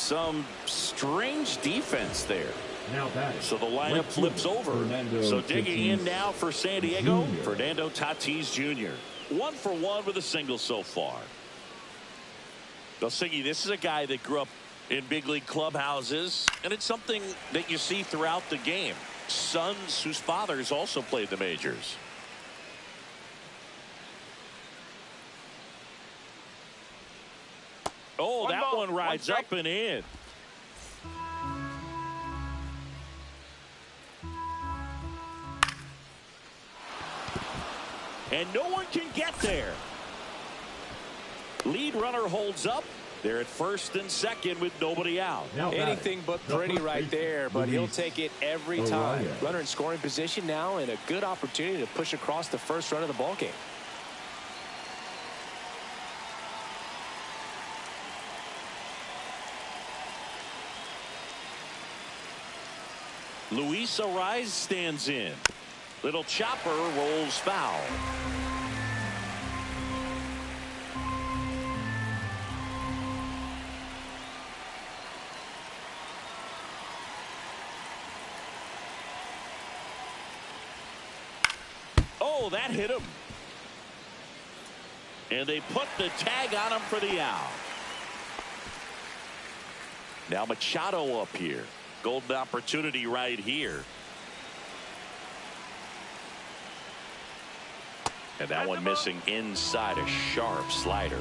Some strange defense there. Now batting. So the lineup flips over. So digging in now for San Diego, Fernando Tatis Jr. 1 for 1 with a single so far. Siggy, this is a guy that grew up in big league clubhouses, and it's something that you see throughout the game. Sons whose fathers also played the majors. Oh, that one rides up and in. And no one can get there. Lead runner holds up. They're at first and second with nobody out. Anything but pretty right there, but he'll take it every time. Runner in scoring position now, and a good opportunity to push across the first run of the ballgame. Luis Arraez stands in. Little chopper rolls foul. Oh, that hit him. And they put the tag on him for the out. Now Machado up here. Golden opportunity right here. And that one missing inside, a sharp slider.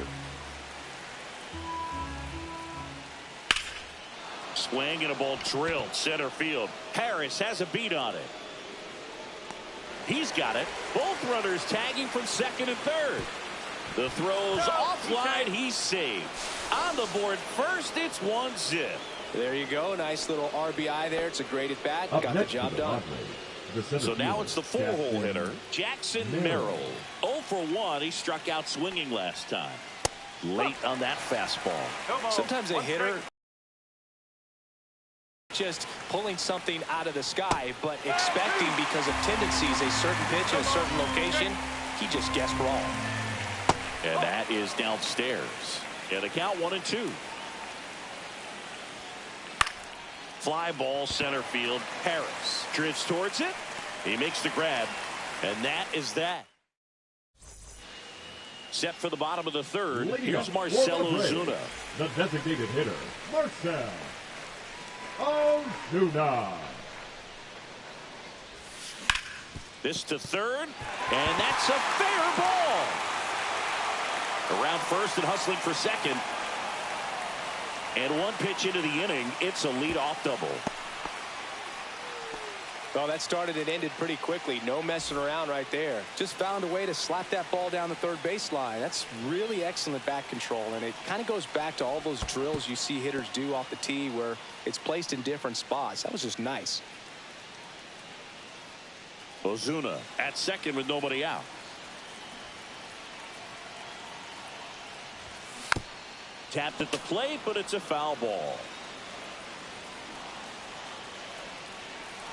Swing and a ball drilled center field. Harris has a beat on it. He's got it. Both runners tagging from second and third. The throw's offline. He's saved. On the board first, it's 1-0. There you go. Nice little RBI there. It's a great at bat. Got the job done. So now it's the 4-hole hitter, Jackson Merrill. 0 for 1. He struck out swinging last time. Late on that fastball. Sometimes a hitter just pulling something out of the sky, but expecting because of tendencies a certain pitch in a certain location, he just guessed wrong. And that is downstairs. And the count 1-2. Fly ball center field. Harris drifts towards it. He makes the grab. And that is that. Set for the bottom of the third. Here's Marcell Ozuna. The designated hitter, Marcell Ozuna. This to third. And that's a fair ball. Around first and hustling for second. And one pitch into the inning, it's a leadoff double. Well, that started and ended pretty quickly. No messing around right there. Just found a way to slap that ball down the third baseline. That's really excellent bat control, and it kind of goes back to all those drills you see hitters do off the tee where it's placed in different spots. That was just nice. Ozuna at second with nobody out. Tapped at the plate, but it's a foul ball.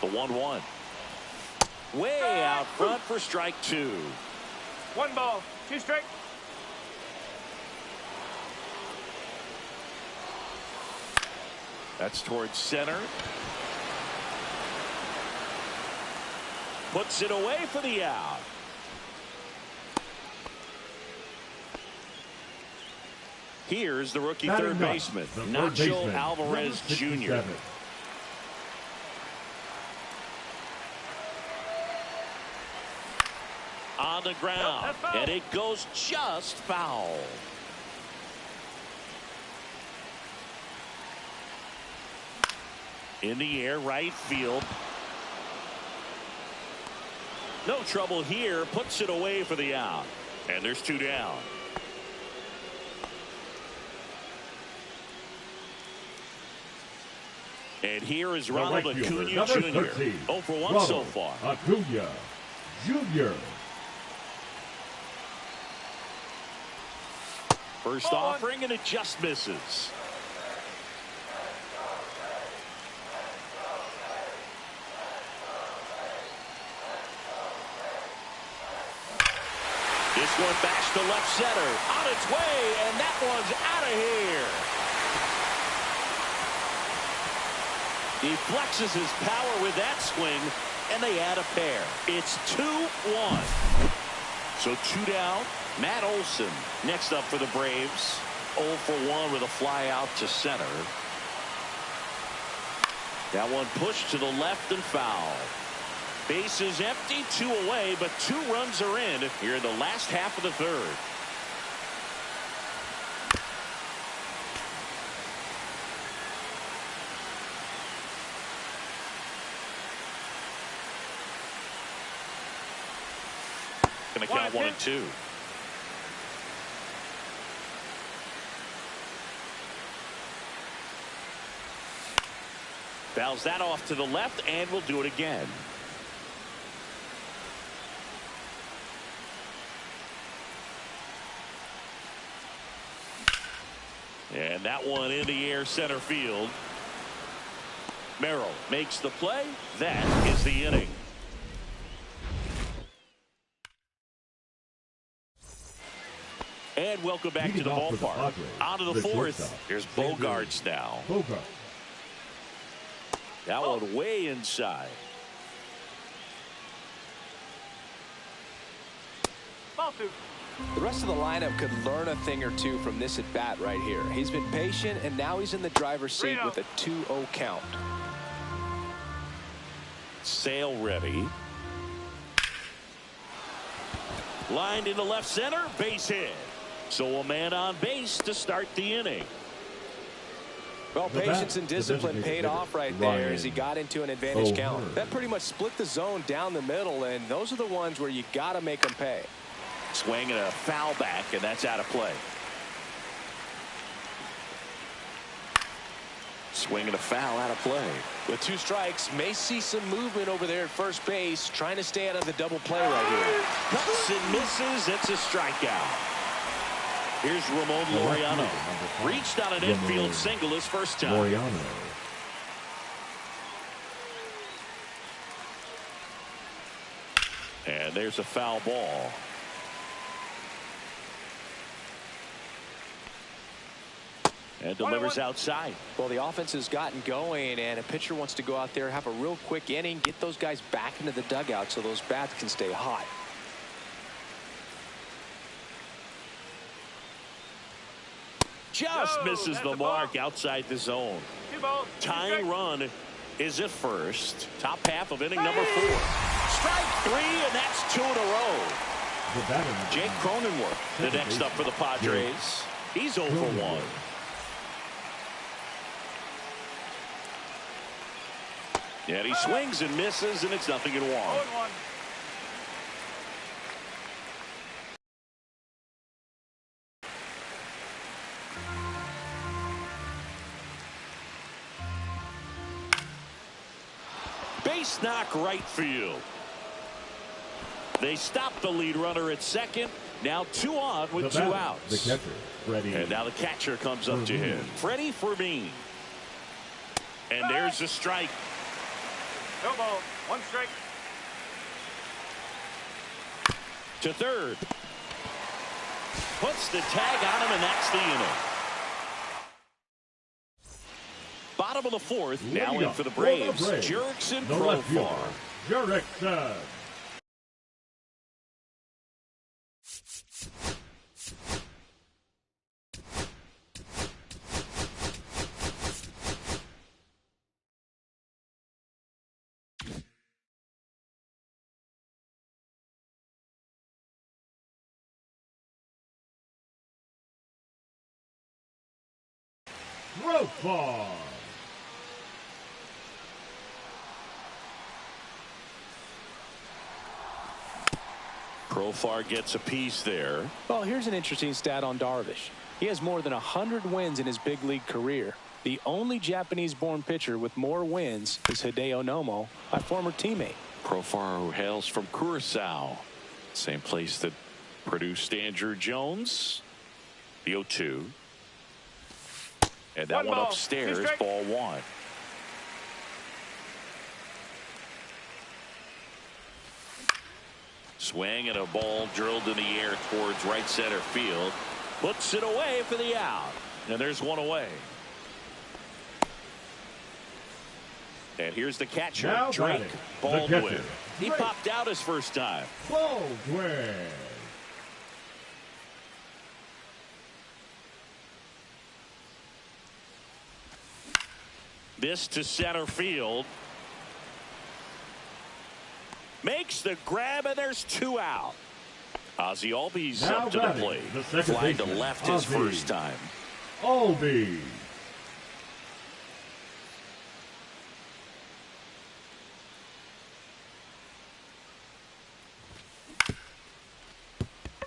The 1-1. Way out front for strike 2. 1 ball, 2 strikes. That's towards center. Puts it away for the out. Here's the rookie third baseman, Nacho Alvarez Jr. On the ground, and it goes just foul. In the air, right field. No trouble here, puts it away for the out. And there's 2 down. And here is Ronald Acuna Jr. 0 for 1 so far. Acuna Jr. First offering, and it just misses. This one bashed to left center. On its way, and that one's out of here. He flexes his power with that swing, and they add a pair. It's 2-1. So 2 down. Matt Olson next up for the Braves. 0 for 1 with a fly out to center. That one pushed to the left and foul. Base is empty, 2 away, but 2 runs are in here in the last half of the third. Going to count 1 and 2. Fouls that off to the left, and we'll do it again. And that one in the air center field. Merrill makes the play. That is the inning. And welcome back to the ballpark. On to the fourth. Here's Bogaerts now. That one way inside. Ball 2. The rest of the lineup could learn a thing or two from this at bat right here. He's been patient, and now he's in the driver's seat with a 2-0 count. Sale ready. Lined into left center, base hit. So a man on base to start the inning. Well, patience and discipline paid off right there as he got into an advantage count. That pretty much split the zone down the middle, and those are the ones where you got to make them pay. Swing and a foul back, and that's out of play. Swing and a foul out of play. With 2 strikes, may see some movement over there at first base, trying to stay out of the double play right here. Cuts and misses. It's a strikeout. Here's Ramon Laureano. Reached on an infield single his first time. Laureano. And there's a foul ball. And delivers outside. Well, the offense has gotten going, and a pitcher wants to go out there, have a real quick inning, get those guys back into the dugout so those bats can stay hot. Just misses the mark outside the zone. 2 balls. Tying run is at first. Top half of inning number 4. Strike 3, and that's 2 in a row. Jake Cronenworth, the next up for the Padres. He's 0 for 1. And he swings and misses, and it's 0-1. 0-1. Base knock right field. They stop the lead runner at second. Now 2 on with 2 outs. The catcher, Freddie. And now the catcher comes up to him. Freddie Fermin. And there's a strike. No ball. 1 strike. To third. Puts the tag on him, and that's the inning. Bottom of the 4th. Now in for the Braves. Jurickson Profar. Jurickson. Profar. Profar gets a piece there. Well, here's an interesting stat on Darvish. He has more than 100 wins in his big league career. The only Japanese-born pitcher with more wins is Hideo Nomo, my former teammate. Profar, who hails from Curacao, same place that produced Andrew Jones. The 0-2. And that one upstairs, ball 1. Swing and a ball drilled in the air towards right center field. Puts it away for the out. And there's 1 away. And here's the catcher, Now Drake batting, the Baldwin. catcher, He Drake popped out his first time. Baldwin. This to center field. Makes the grab, and there's 2 out. Ozzie Albies Now up to the batting, plate. the second Flying to baseman, left his Ozzie first time. Albies.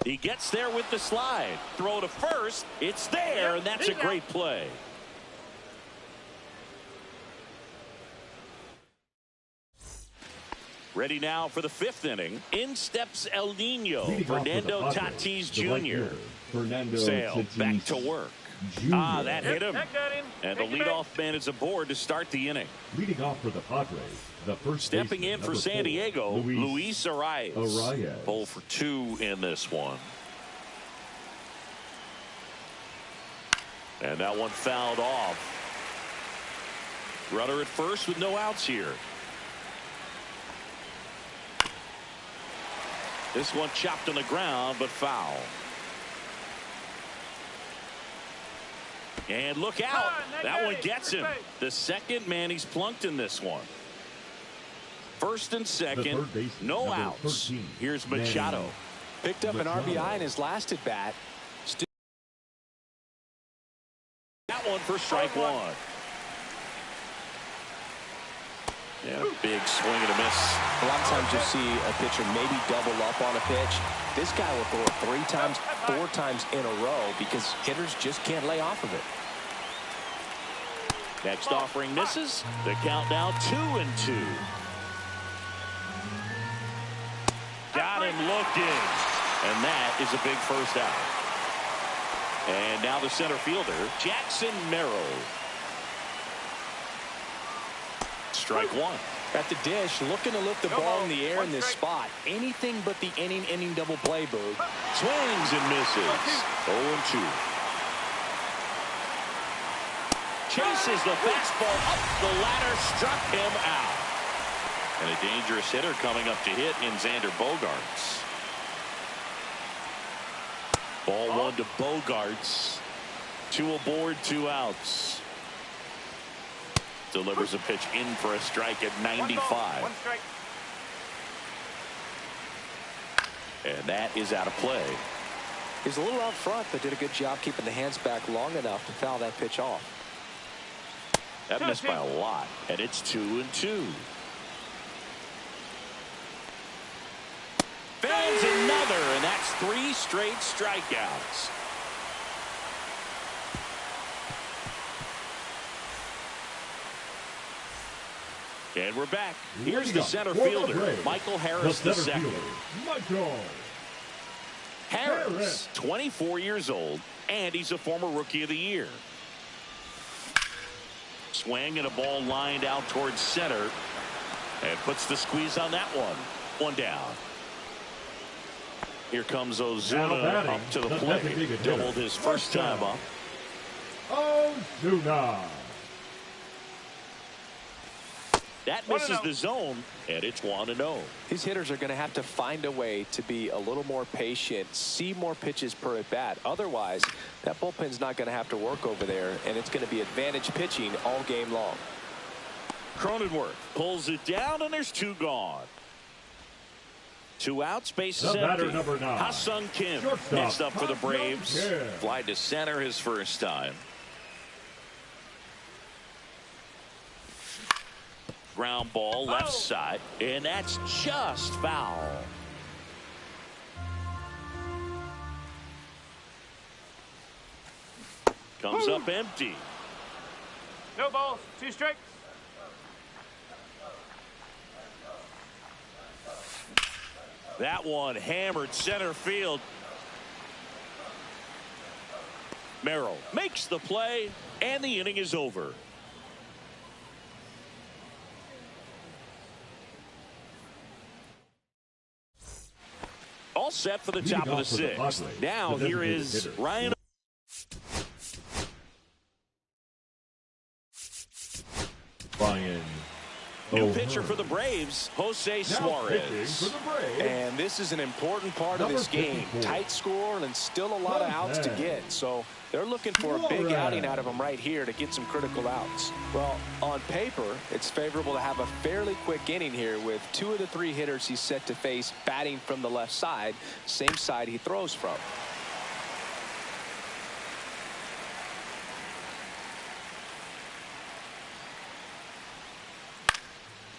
He gets there with the slide. Throw to first. It's there, and that's a great play. Ready now for the 5th inning. In steps El Nino, Fernando Tatis Jr. Fernando Sale Tatis back to work. Jr. That hit him. And the leadoff man is aboard to start the inning. Leading off for the Padres, the first Stepping baseman, in for number San 4, Diego, Luis Arias. 0 for 2 in this one. And that one fouled off. Runner at first with no outs here. This one chopped on the ground, but foul. And look out. That one gets him. The second man he's plunked in this one. First and second, no outs. 13, Here's Machado. Picked up an RBI in his last at bat. That one for strike 1. And a big swing and a miss. A lot of times you'll see a pitcher maybe double up on a pitch. This guy will throw it 3 times, 4 times in a row because hitters just can't lay off of it. Next offering misses. The count now 2-2. Got him looking. And that is a big first out. And now the center fielder, Jackson Merrill. Strike 1. At the dish, looking to lift the ball in the air in this spot. Anything but the inning double play, Boog. Swings and misses. 0-2. Chases the fastball up the ladder, struck him out. And a dangerous hitter coming up to hit in Xander Bogaerts. Ball 1 to Bogaerts. 2 aboard, 2 outs. Delivers a pitch in for a strike at 95. 1 strike. And that is out of play. He's a little out front, but did a good job keeping the hands back long enough to foul that pitch off. That missed by a lot, and it's 2-2. Fans another, and that's 3 straight strikeouts. And we're back. Here's the center fielder, Michael Harris II. Michael Harris, 24 years old, and he's a former Rookie of the Year. Swing and a ball lined out towards center, and puts the squeeze on that one. 1 down. Here comes Ozuna up to the plate. Doubled his first time up. Ozuna. That misses the zone, and it's 1-0. These hitters are going to have to find a way to be a little more patient, see more pitches per at bat. Otherwise, that bullpen's not going to have to work over there, and it's going to be advantage pitching all game long. Cronenworth pulls it down, and there's 2 gone. 2 outs, bases The empty. batter, number 9. Ha-Sung Kim Shortstop, next up for the Ha-Sung Braves. Kim. Fly to center his first time. Ground ball left side, and that's just foul. Comes up empty. No balls. 2 strikes. That one hammered center field. Merrill makes the play, and the inning is over. All set for the top of the 6th. Now here is Ryan. New O'Hearn. pitcher for the Braves, Jose Now pitching Suarez. for the Braves, And this is an important part of Number this game. 54. Tight score and still a lot of outs to get. So they're looking for a big Suarez. outing out of him right here to get some critical outs. Well, on paper, it's favorable to have a fairly quick inning here with 2 of the 3 hitters he's set to face batting from the left side, same side he throws from.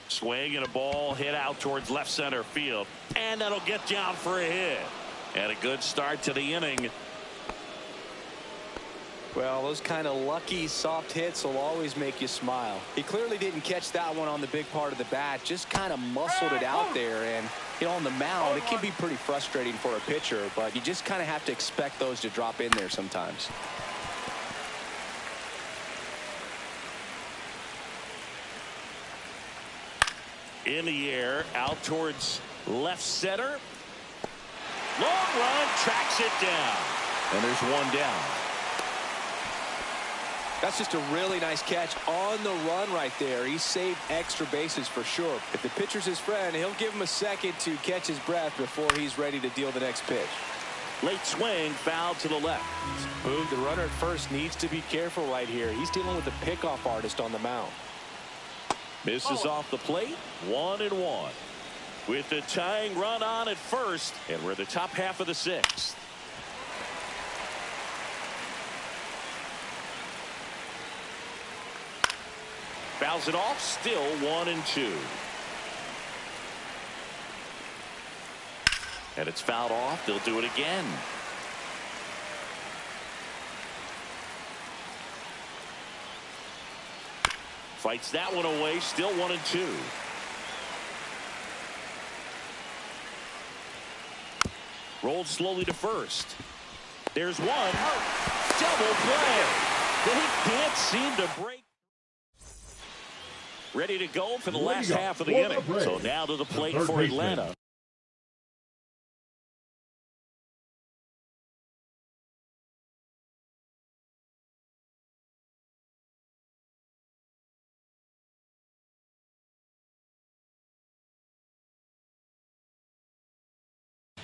Swing and a ball hit out towards left center field. And that'll get down for a hit. And a good start to the inning. Well, those kind of lucky soft hits will always make you smile. He clearly didn't catch that one on the big part of the bat, just kind of muscled it out there. And, you know, on the mound, it can be pretty frustrating for a pitcher, but you just kind of have to expect those to drop in there sometimes. In the air, out towards left center. Long run, tracks it down. And there's one down. That's just a really nice catch on the run right there. He saved extra bases for sure. If the pitcher's his friend, he'll give him a second to catch his breath before he's ready to deal the next pitch. Late swing, foul to the left. Boog, the runner at first needs to be careful right here. He's dealing with a pickoff artist on the mound. Misses off the plate, 1-1. With the tying run on at first, and we're the top half of the 6th. Fouls it off, still 1-2. And it's fouled off. They'll do it again. Fights that one away, still 1-2. Rolled slowly to first. There's one. Double play. They can't seem to break. Ready to go for the last half of the inning. So now to the plate for Atlanta.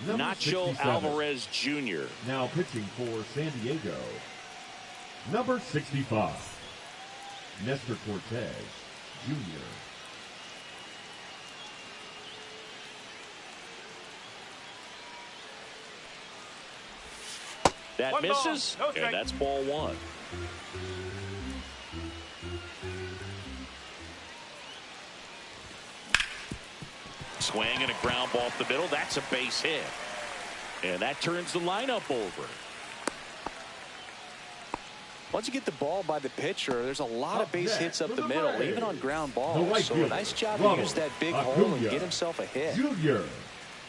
Nacho 67. Alvarez Jr. Now pitching for San Diego, number 65, Nestor Cortez Jr. That One ball, misses, no strike. and that's ball 1. Swing and a ground ball up the middle. That's a base hit. And that turns the lineup over. Once you get the ball by the pitcher, there's a lot of base hits up for the the middle, Braves, even on ground the balls. right So a fielder, nice job to Ronald use that big hole and Acuna get himself a hit. Jr.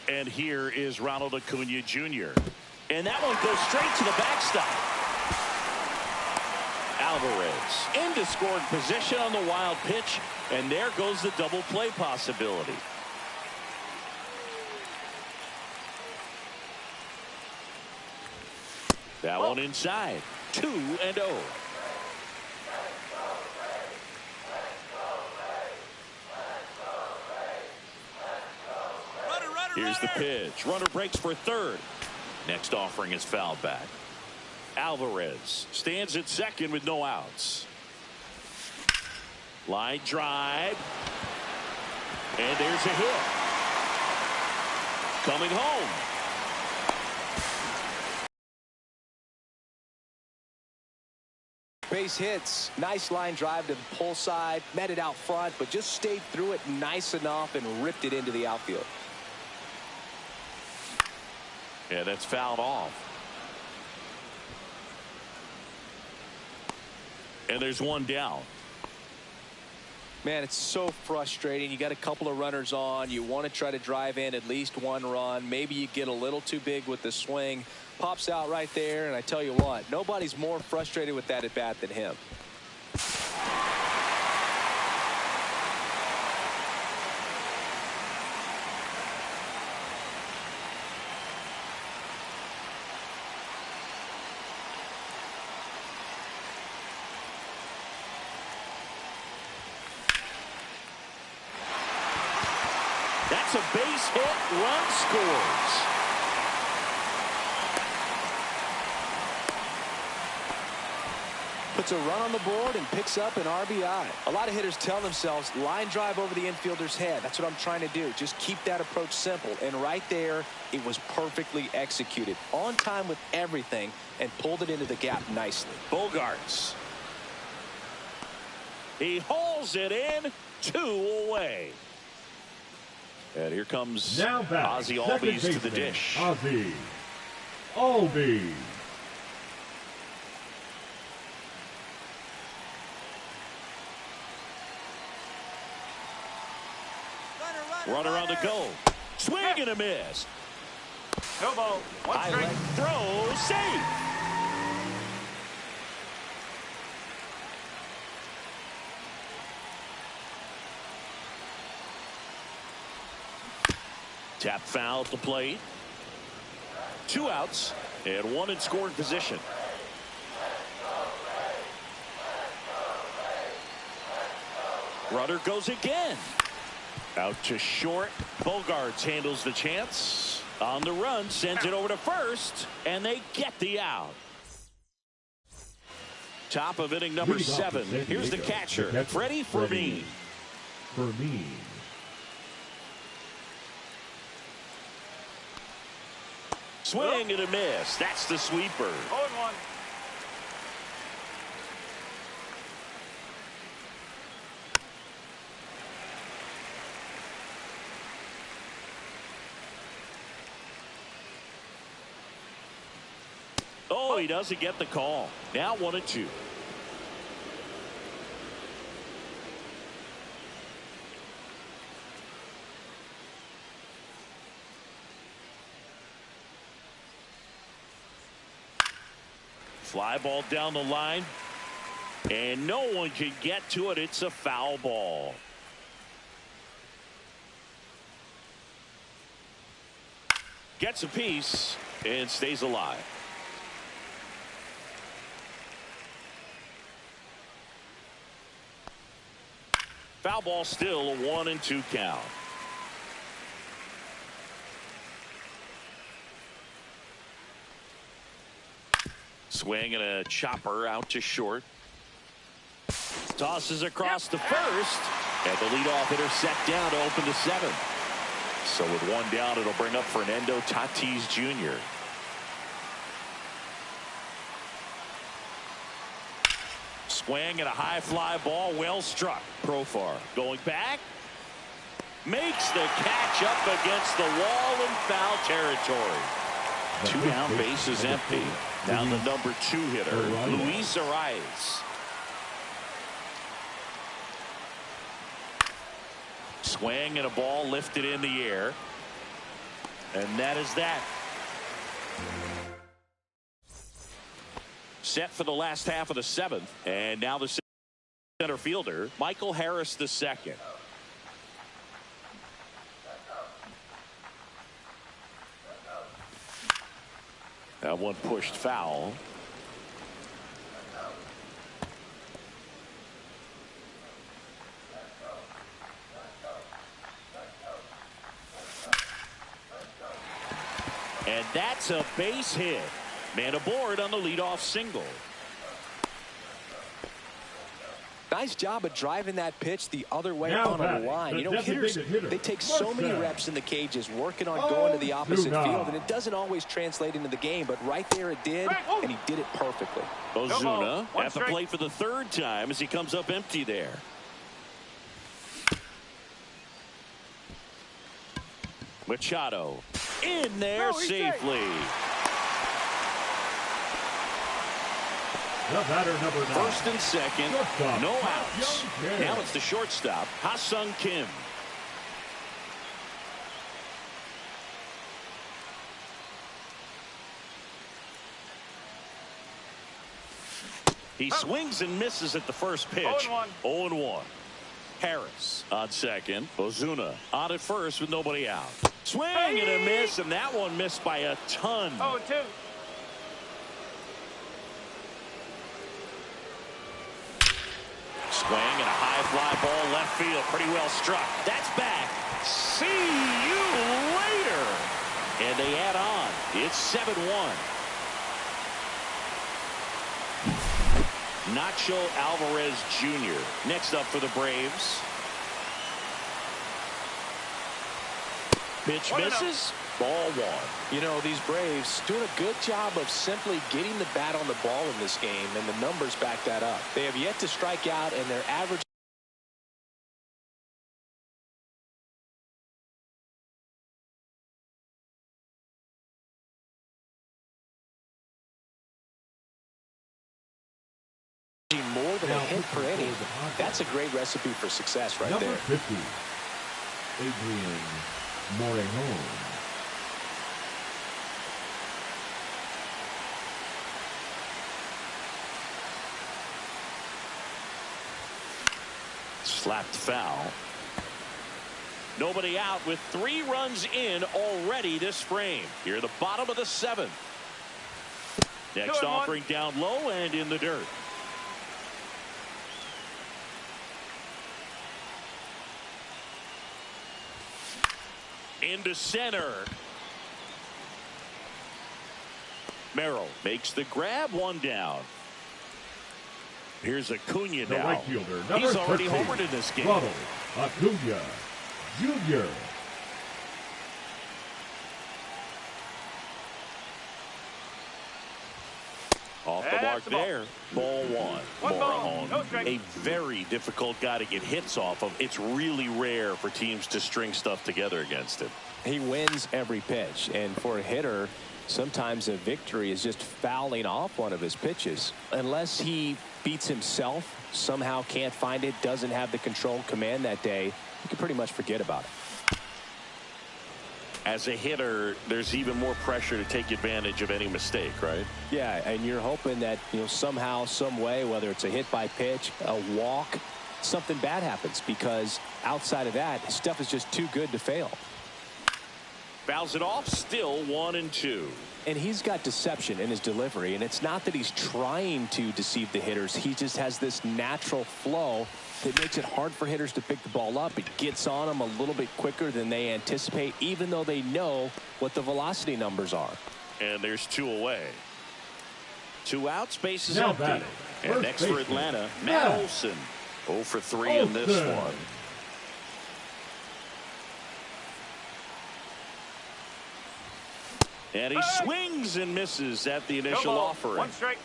And here is Ronald Acuna Jr. And that one goes straight to the backstop. Alvarez into scoring position on the wild pitch. And there goes the double play possibility. That one inside. 2-0. Here's the pitch. Runner breaks for third. Next offering is fouled back. Alvarez stands at second with no outs. Line drive. And there's a hit. Coming home. Base hits. Nice line drive to the pull side. Met it out front, but just stayed through it nice enough and ripped it into the outfield. Yeah, that's fouled off. And there's one down. Man, it's so frustrating. You got a couple of runners on. You want to try to drive in at least one run. Maybe you get a little too big with the swing. Pops out right there, and I tell you what, nobody's more frustrated with that at bat than him. That's a base hit. Run scores. Puts a run on the board and picks up an RBI. A lot of hitters tell themselves, line drive over the infielder's head. That's what I'm trying to do. Just keep that approach simple. And right there, it was perfectly executed. On time with everything and pulled it into the gap nicely. Bogaerts. He hauls it in, 2 away. And here comes Now back, Ozzie second Albies to the baseman, dish. Ozzie Albies. Runner on the go. Swing and a miss. No ball. 1 High strike. leg throw. Safe. Tap foul at the plate. 2 outs and 1 in scoring position. Runner goes again. Out to short. Bogaerts handles the chance. On the run, sends it over to first, and they get the out. Top of inning number 7. Here's the catcher, Freddie Fermin. Swing and a miss. That's the sweeper. 0-1. Oh, he doesn't get the call. Now 1-2. Fly ball down the line, and no one can get to it. It's a foul ball. Gets a piece and stays alive. Foul ball, still a 1-2 count. Swing and a chopper out to short. Tosses across to first. And the leadoff hitter set down to open the 7th. So with 1 down, it'll bring up Fernando Tatis Jr. Swing and a high fly ball, well struck. Profar going back. Makes the catch up against the wall in foul territory. 2 down, bases empty. Now the number 2 hitter, Luis Arias. Swing and a ball lifted in the air. And that is that. Set for the last half of the 7th. And now the center fielder, Michael Harris II. That one pushed foul. And that's a base hit. Man aboard on the leadoff single. Nice job of driving that pitch the other way Now on a line. You know, hitters, they take so many reps in the cages working on going to the opposite field, and it doesn't always translate into the game, but right there it did, and he did it perfectly. Ozuna at the plate for the 3rd time as he comes up empty there. Machado in there safely. The batter, number 9. 1st and 2nd, Shortstop, no outs. Ha-Seong Kim. Now it's the shortstop, Ha-Seong Kim. He swings and misses at the first pitch. 0-1. 0-1. Harris on second. Ozuna on at first with nobody out. Swing and a miss, and that one missed by a ton. 0-2. Swing and a high fly ball left field. Pretty well struck. That's back. See you later. And they add on. It's 7-1. Nacho Alvarez Jr. next up for the Braves. Pitch misses. Ball one. You know, these Braves doing a good job of simply getting the bat on the ball in this game, and the numbers back that up. They have yet to strike out, and their average more than a hit per inning. That's a great recipe for success right Number there. 50, Adrian Morejon. Slapped foul. Nobody out with 3 runs in already this frame. Here at the bottom of the 7th. Next offering down low and in the dirt. Into center. Merrill makes the grab, 1 down. Here's Acuna The now. right fielder, number He's already 13, homered in this game. Ronald Acuna Jr. Off the mark there. Ball 1. One ball, Morejon, no strike. a very difficult guy to get hits off of. It's really rare for teams to string stuff together against him. He wins every pitch, and for a hitter, sometimes a victory is just fouling off one of his pitches. Unless he beats himself, somehow can't find it, doesn't have the control command that day, you can pretty much forget about it. As a hitter, there's even more pressure to take advantage of any mistake, right? Yeah, and you're hoping that, you know, somehow, some way, whether it's a hit by pitch, a walk, something bad happens, because outside of that, stuff is just too good to fail. Fouls it off, still 1-2. And he's got deception in his delivery, and it's not that he's trying to deceive the hitters. He just has this natural flow that makes it hard for hitters to pick the ball up. It gets on them a little bit quicker than they anticipate, even though they know what the velocity numbers are. And there's 2 away. 2 outs, base is Now empty. batting, And first next for baseman, Atlanta, Matt Matt Olson. 0 for 3 in this Olson. one. And he swings and misses at the initial No ball, offering. 1 strike.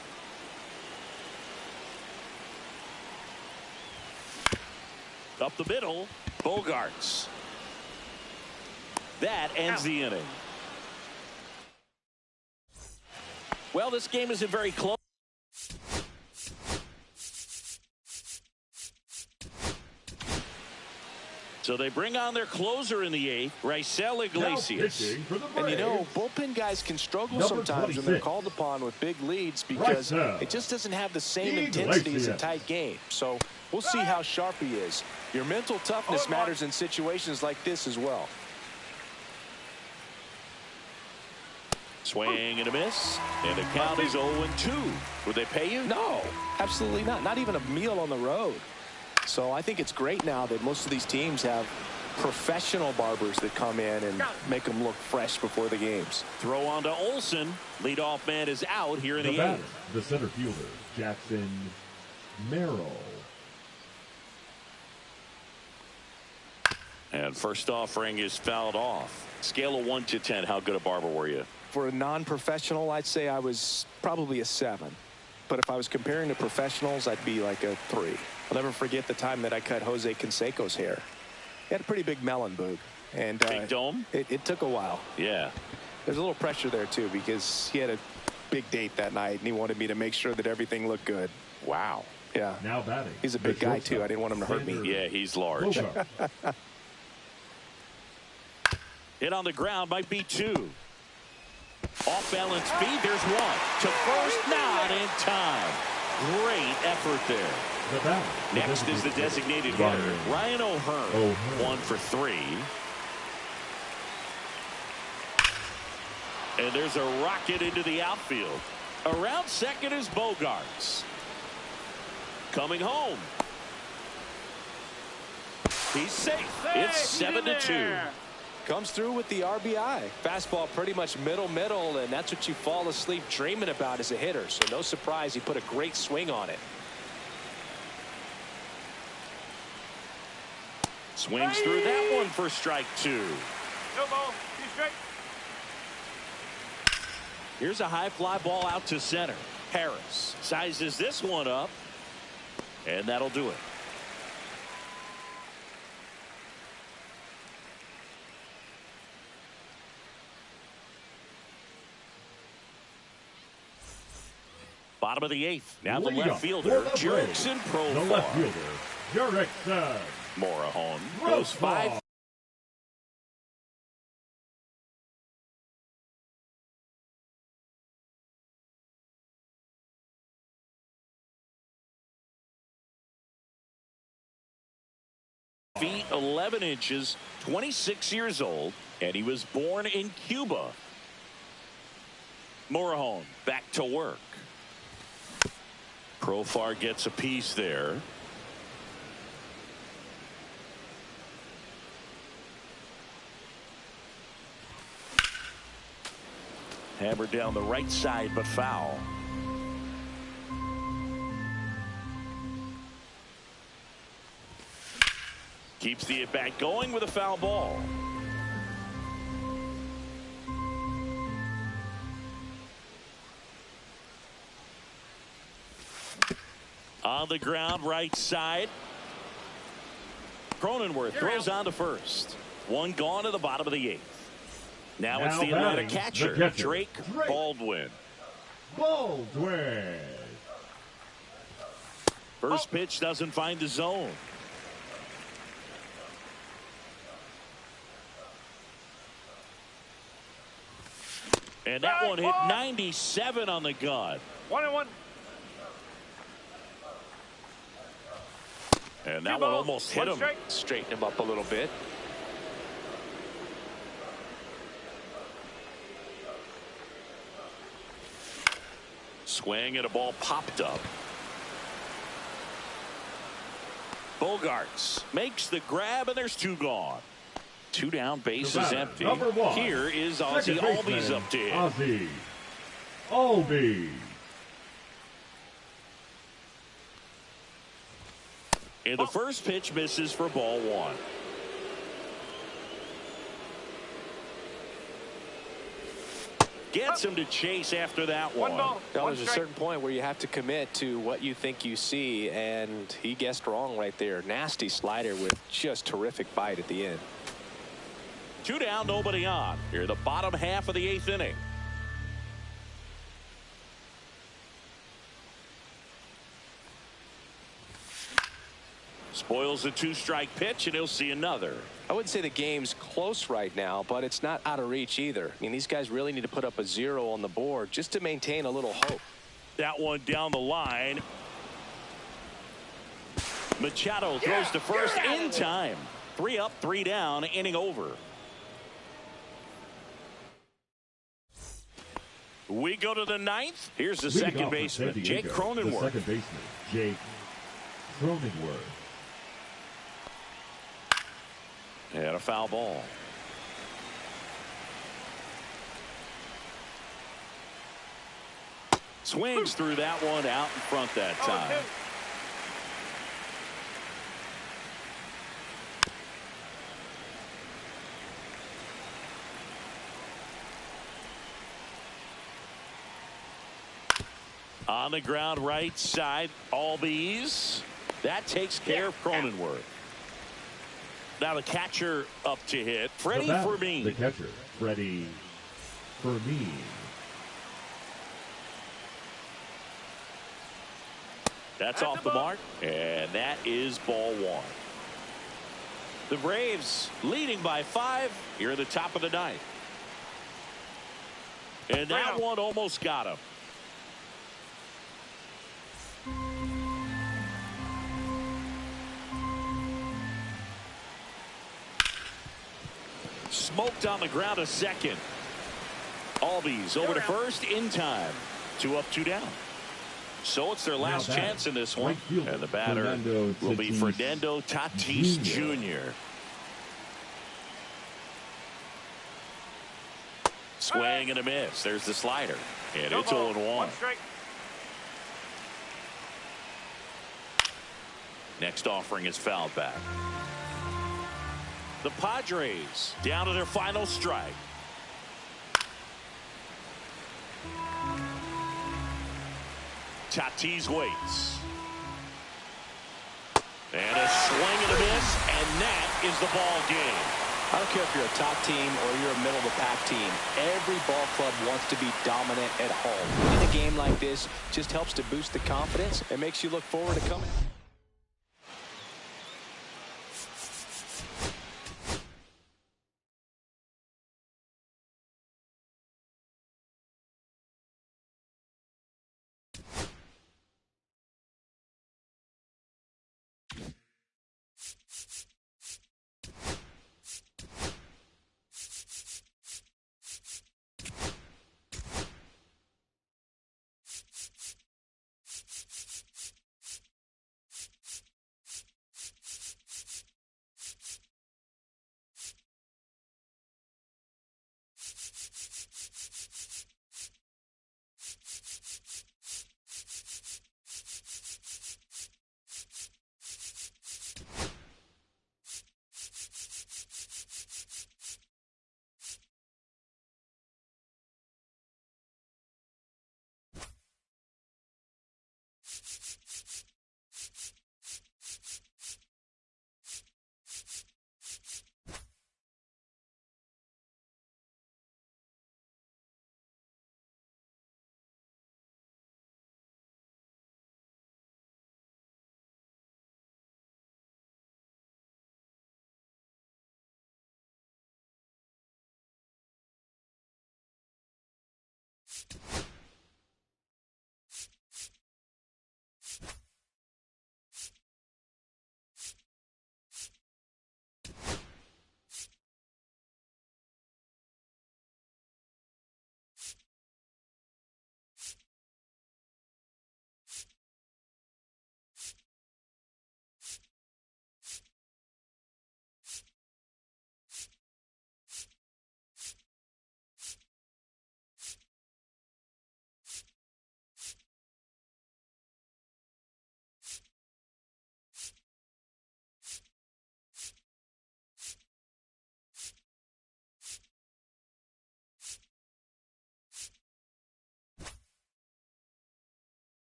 Up the middle, Bogarts. That ends the inning. Well, this game isn't very close. So they bring on their closer in the 8th, Raisel Now Iglesias. pitching for the And you know, Braves, bullpen guys can struggle Number sometimes when they're 26. called upon with big leads because Raisel it just doesn't have the same Iglesias. intensity as a tight game. So we'll see how sharp he is. Your mental toughness matters in situations like this as well. Swing and a miss. And the count is 0-2. Would they pay you? No, absolutely not. Not even a meal on the road. So I think it's great now that most of these teams have professional barbers that come in and make them look fresh before the games. Throw on to Olson. Leadoff man is out here in the the batter, 8th. the center fielder, Jackson Merrill. And first offering is fouled off. Scale of 1 to 10. How good a barber were you? For a non-professional, I'd say I was probably a 7. But if I was comparing to professionals, I'd be like a 3. I'll never forget the time that I cut Jose Canseco's hair. He had a pretty big melon boob. And Big dome? It took a while. Yeah. There's a little pressure there, too, because he had a big date that night, and he wanted me to make sure that everything looked good. Wow. Yeah. Now batting. He's a big the guy, too. shortstop, I didn't want him to hurt me. Xander Yeah, he's large. Bogaerts. Hit on the ground might be 2. Off balance speed. There's 1. To first, not in time. Great effort there. The batter, the Next is the designated hitter, Ryan O'Hearn. O'Hearn. 1 for 3. And there's a rocket into the outfield. Around second is Bogarts. Coming home. He's safe. It's 7-2. Comes through with the RBI. Fastball pretty much middle, and that's what you fall asleep dreaming about as a hitter. So no surprise he put a great swing on it. Swings through that one for strike 2. No ball. 2 strike. Here's a high fly ball out to center. Harris sizes this one up, and that'll do it. Bottom of the 8th. Now the left fielder, Jurickson Profar. The left fielder, Jurickson. Morejon goes 5. Feet 11 inches, 26 years old, and he was born in Cuba. Morejon back to work. Profar gets a piece there. Hammered down the right side, but foul. Keeps the at-bat going with a foul ball. On the ground, right side. Cronenworth throws on to first. One gone to the bottom of the 8th. Now it's the Atlanta catcher, Drake Baldwin. First pitch doesn't find the zone. And that one hit 97 on the gun. 1-1. And that one almost hit him. Straighten him up a little bit. Swing and a ball popped up. Bogarts makes the grab, and there's 2 gone. 2 down, base is empty. Here is Ozzie Albies up to him. Ozzie Albies. And the first pitch misses for ball 1. Gets him to chase after that one. Now, there's a certain point where you have to commit to what you think you see, and he guessed wrong right there. Nasty slider with just terrific bite at the end. 2 down, nobody on. Here, the bottom half of the 8th inning. Spoils the 2-strike pitch, and he'll see another. I wouldn't say the game's close right now, but it's not out of reach either. I mean, these guys really need to put up a 0 on the board just to maintain a little hope. That one down the line. Machado throws to first in time. 3 up, 3 down, inning over. We go to the 9th. Here's the second baseman, Jake Cronenworth. The second baseman, Jake Cronenworth. And a foul ball. Swings through that one out in front that time. On the ground, right side, Albies. That takes care of Cronenworth. Now the catcher up to hit. Freddie Fermin. The catcher, Freddie Fermin. That's off the mark, and that is ball 1. The Braves leading by 5 here at the top of the 9th. And that one almost got him. Smoked on the ground a second. Albies over to first in time. 2 up, 2 down. So it's their Now last batting, chance in this one. right fielder, And the batter Fernando will be Tatis Fernando Tatis Jr. Swing and a miss. There's the slider. And it's 0-1. One strike. Next offering is fouled back. The Padres down to their final strike. Tatis waits. And a swing and a miss, and that is the ball game. I don't care if you're a top team or you're a middle-of-the-pack team. Every ball club wants to be dominant at home. In a game like this, just helps to boost the confidence and makes you look forward to coming.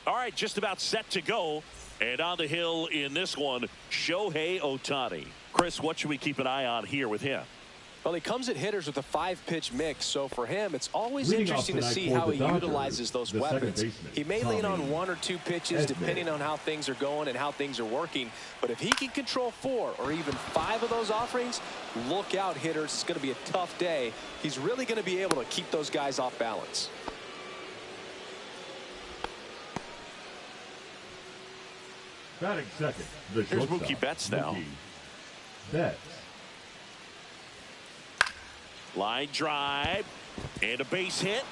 All right, just about set to go. And on the hill in this one, Shohei Ohtani. Chris, what should we keep an eye on here with him? Well, he comes at hitters with a 5-pitch mix, so for him, it's always Leading interesting to off see tonight how for he the Dodgers, utilizes those the second weapons. baseman, He may lean on Tommy 1 or 2 pitches Edman. depending on how things are going and how things are working. But if he can control 4 or even 5 of those offerings, look out, hitters. It's going to be a tough day. He's really going to be able to keep those guys off balance. Batting second, the Here's shortstop, Mookie Betts now. Mookie Betts. Line drive and a base hit.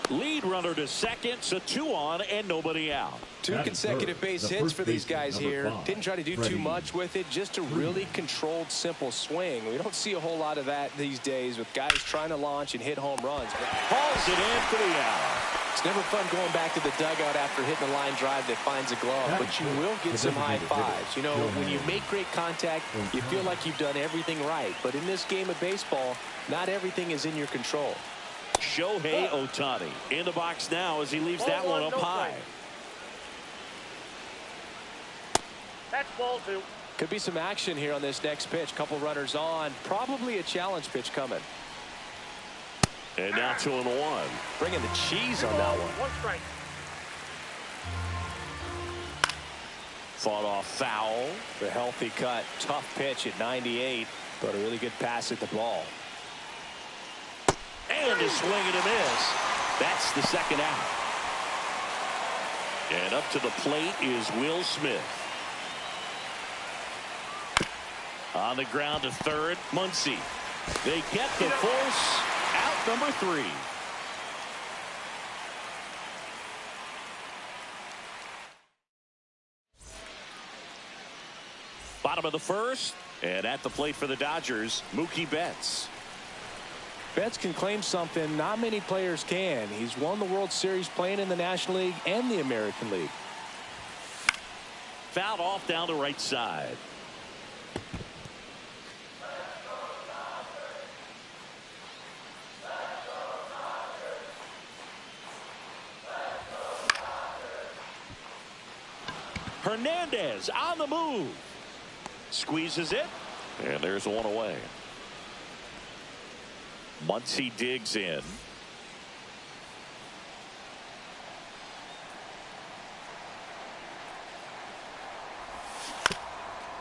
Lead runner to second, so 2 on and nobody out. 2 Batting consecutive third, base the hits first for these baseman, guys number here. 5, Didn't try to do Freddie too much with it, just a really controlled, simple swing. We don't see a whole lot of that these days with guys trying to launch and hit home runs. Hauls it in for the out. It's never fun going back to the dugout after hitting a line drive that finds a glove, but you will get some high fives. You know, when you make great contact, you feel like you've done everything right. But in this game of baseball, not everything is in your control. Shohei Ohtani in the box now as he leaves that one up high. That's ball 2. Could be some action here on this next pitch. Couple runners on. Probably a challenge pitch coming. And now 2-1. Bringing the cheese on that one. 1 strike. Fought off foul. The healthy cut. Tough pitch at 98, but a really good pass at the ball. And a swing and a miss. That's the second out. And up to the plate is Will Smith. On the ground to third, Muncy. They get the force. Out number 3. Bottom of the first, and at the plate for the Dodgers, Mookie Betts. Betts can claim something not many players can. He's won the World Series playing in the National League and the American League. Fouled off down the right side. Hernandez on the move. Squeezes it. And there's one away. Muncy digs in.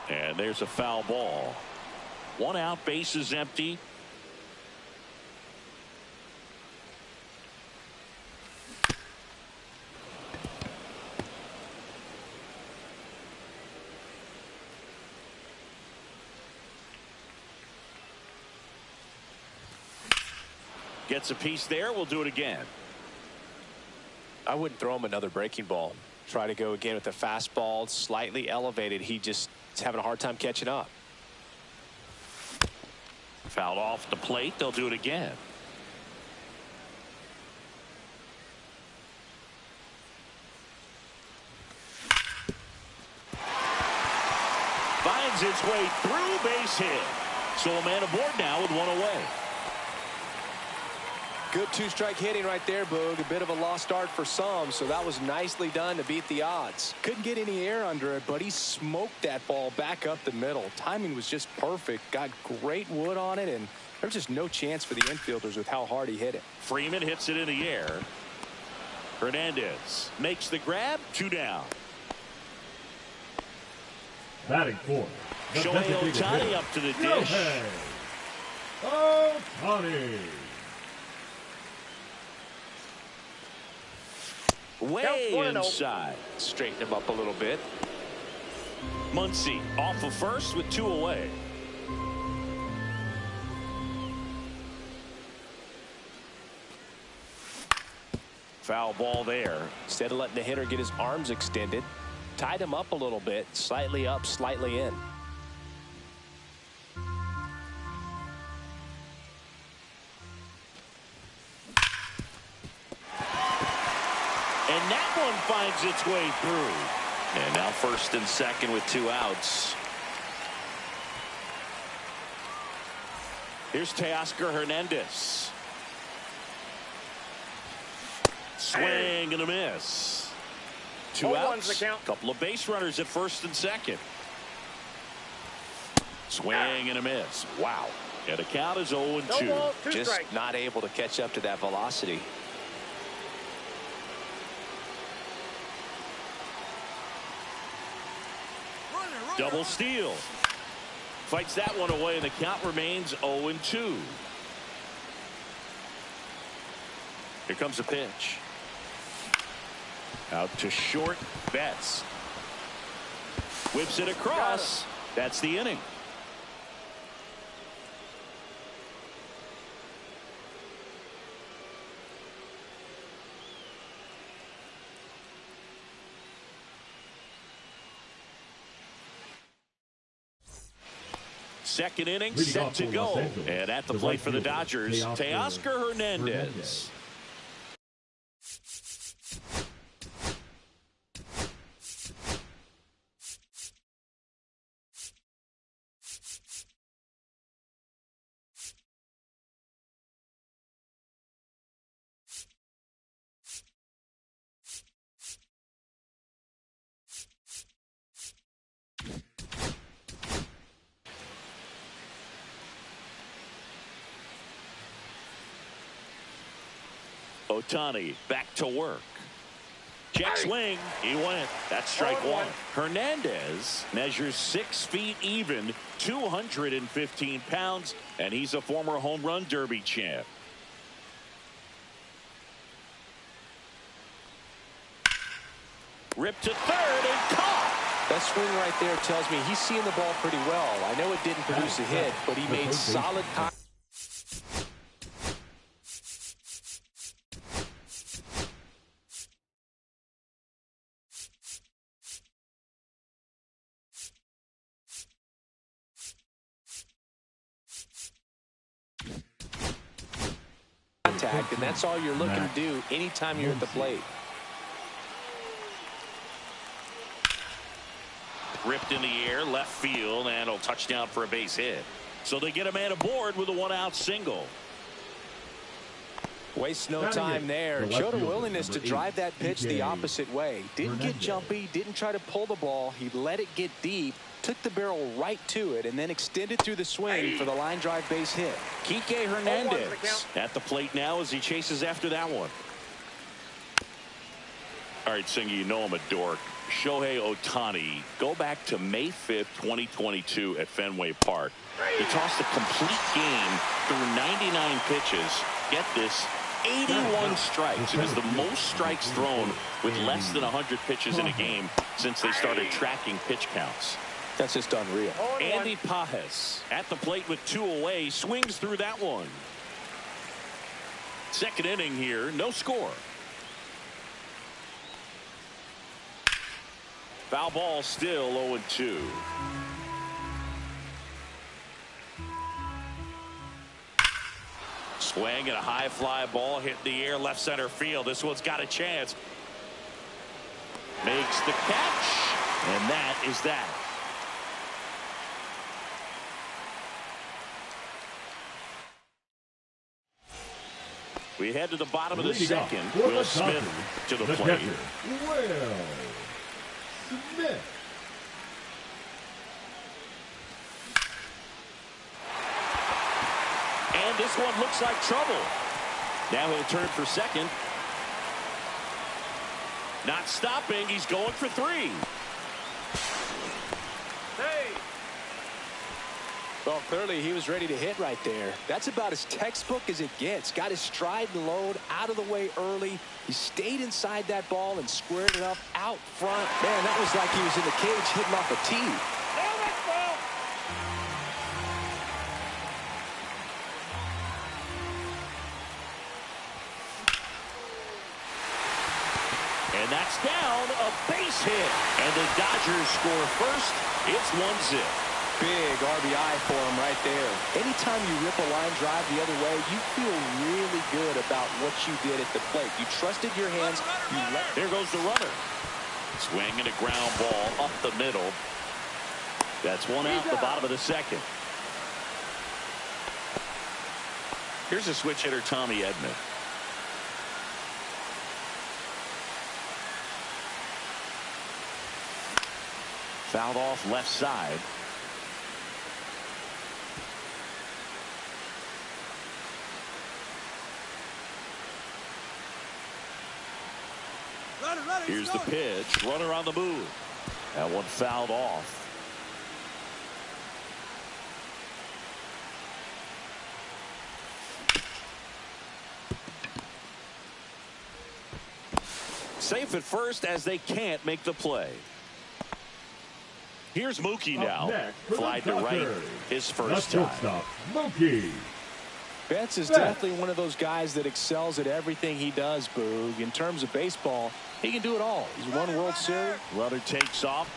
And there's a foul ball. 1 out, base is empty. Gets a piece there. We'll do it again. I wouldn't throw him another breaking ball. Try to go again with the fastball, slightly elevated. He just is having a hard time catching up. Fouled off the plate. They'll do it again. Finds its way through, base hit. So a man aboard now with 1 away. Good 2-strike hitting right there, Boog. A bit of a lost start for some, so that was nicely done to beat the odds. Couldn't get any air under it, but he smoked that ball back up the middle. Timing was just perfect. Got great wood on it, and there's just no chance for the infielders with how hard he hit it. Freeman hits it in the air. Hernandez makes the grab. 2 down. Batting fourth, the Shohei designated Ohtani hitter, up to the dish. Shohei Ohtani. Way inside. Straighten him up a little bit. Muncy off of first with 2 away. Foul ball there. Instead of letting the hitter get his arms extended, tied him up a little bit, slightly up, slightly in. And that one finds its way through. And now first and second with 2 outs. Here's Teoscar Hernandez. Swing and a miss. 2 Ball outs. one's the count. Couple of base runners at first and second. Swing and a miss. Wow. And the count is 0-2. No ball, 2 Just strikes. not able to catch up to that velocity. Double steal. Fights that one away, and the count remains 0-2. Here comes a pitch. Out to short. Betts whips it across. That's the inning. Second inning Leading set off to for go. Los Angeles, And at the the plate right for the fielder, Dodgers, Teoscar Hernandez. Ohtani back to work. Check swing. He went. That's strike 1. Hernandez measures 6 feet even, 215 pounds, and he's a former home run derby champ. Ripped to third and caught. That swing right there tells me he's seeing the ball pretty well. I know it didn't produce a hit, but he made solid contact. And that's all you're looking to do anytime you're at the plate. Ripped in the air, left field, and a touchdown for a base hit. So they get a man aboard with a 1-out single. Wastes no time there. Showed a willingness to drive that pitch the opposite way. Didn't get jumpy, didn't try to pull the ball. He let it get deep, took the barrel right to it, and then extended through the swing for the line drive base hit. Kike Hernandez at the plate now as he chases after that one. All right, Singy, you know I'm a dork. Shohei Ohtani, go back to May 5th, 2022 at Fenway Park. He tossed a complete game through 99 pitches. Get this, 81 strikes. It is the most strikes thrown with less than 100 pitches in a game since they started tracking pitch counts. That's just unreal. Andy Pages at the plate with 2 away, swings through that one. Second inning here, no score. Foul ball, still 0-2. Swing and a high fly ball hit the air, left center field. This one's got a chance. Makes the catch, and that is that. We head to the bottom of the second. Will Smith to the plate. Will Smith. And this one looks like trouble. Now he'll turn for second. Not stopping. He's going for 3. Well, clearly he was ready to hit right there. That's about as textbook as it gets. Got his stride and load out of the way early. He stayed inside that ball and squared it up out front. Man, that was like he was in the cage hitting off a tee. And that's down, a base hit. And the Dodgers score first. It's 1-0. Big RBI for him right there. Anytime you rip a line drive the other way, you feel really good about what you did at the plate. You trusted your hands. There goes the runner. Swinging a ground ball up the middle. That's 1 out the bottom of the second. Here's a switch hitter, Tommy Edman. Fouled off left side. Here's the pitch. Runner on the move. That one fouled off. Safe at first as they can't make the play. Here's Mookie now. Fly to right his first time. Mookie. Betts is definitely one of those guys that excels at everything he does, Boog. In terms of baseball, he can do it all. He's won World Series. Runner takes off.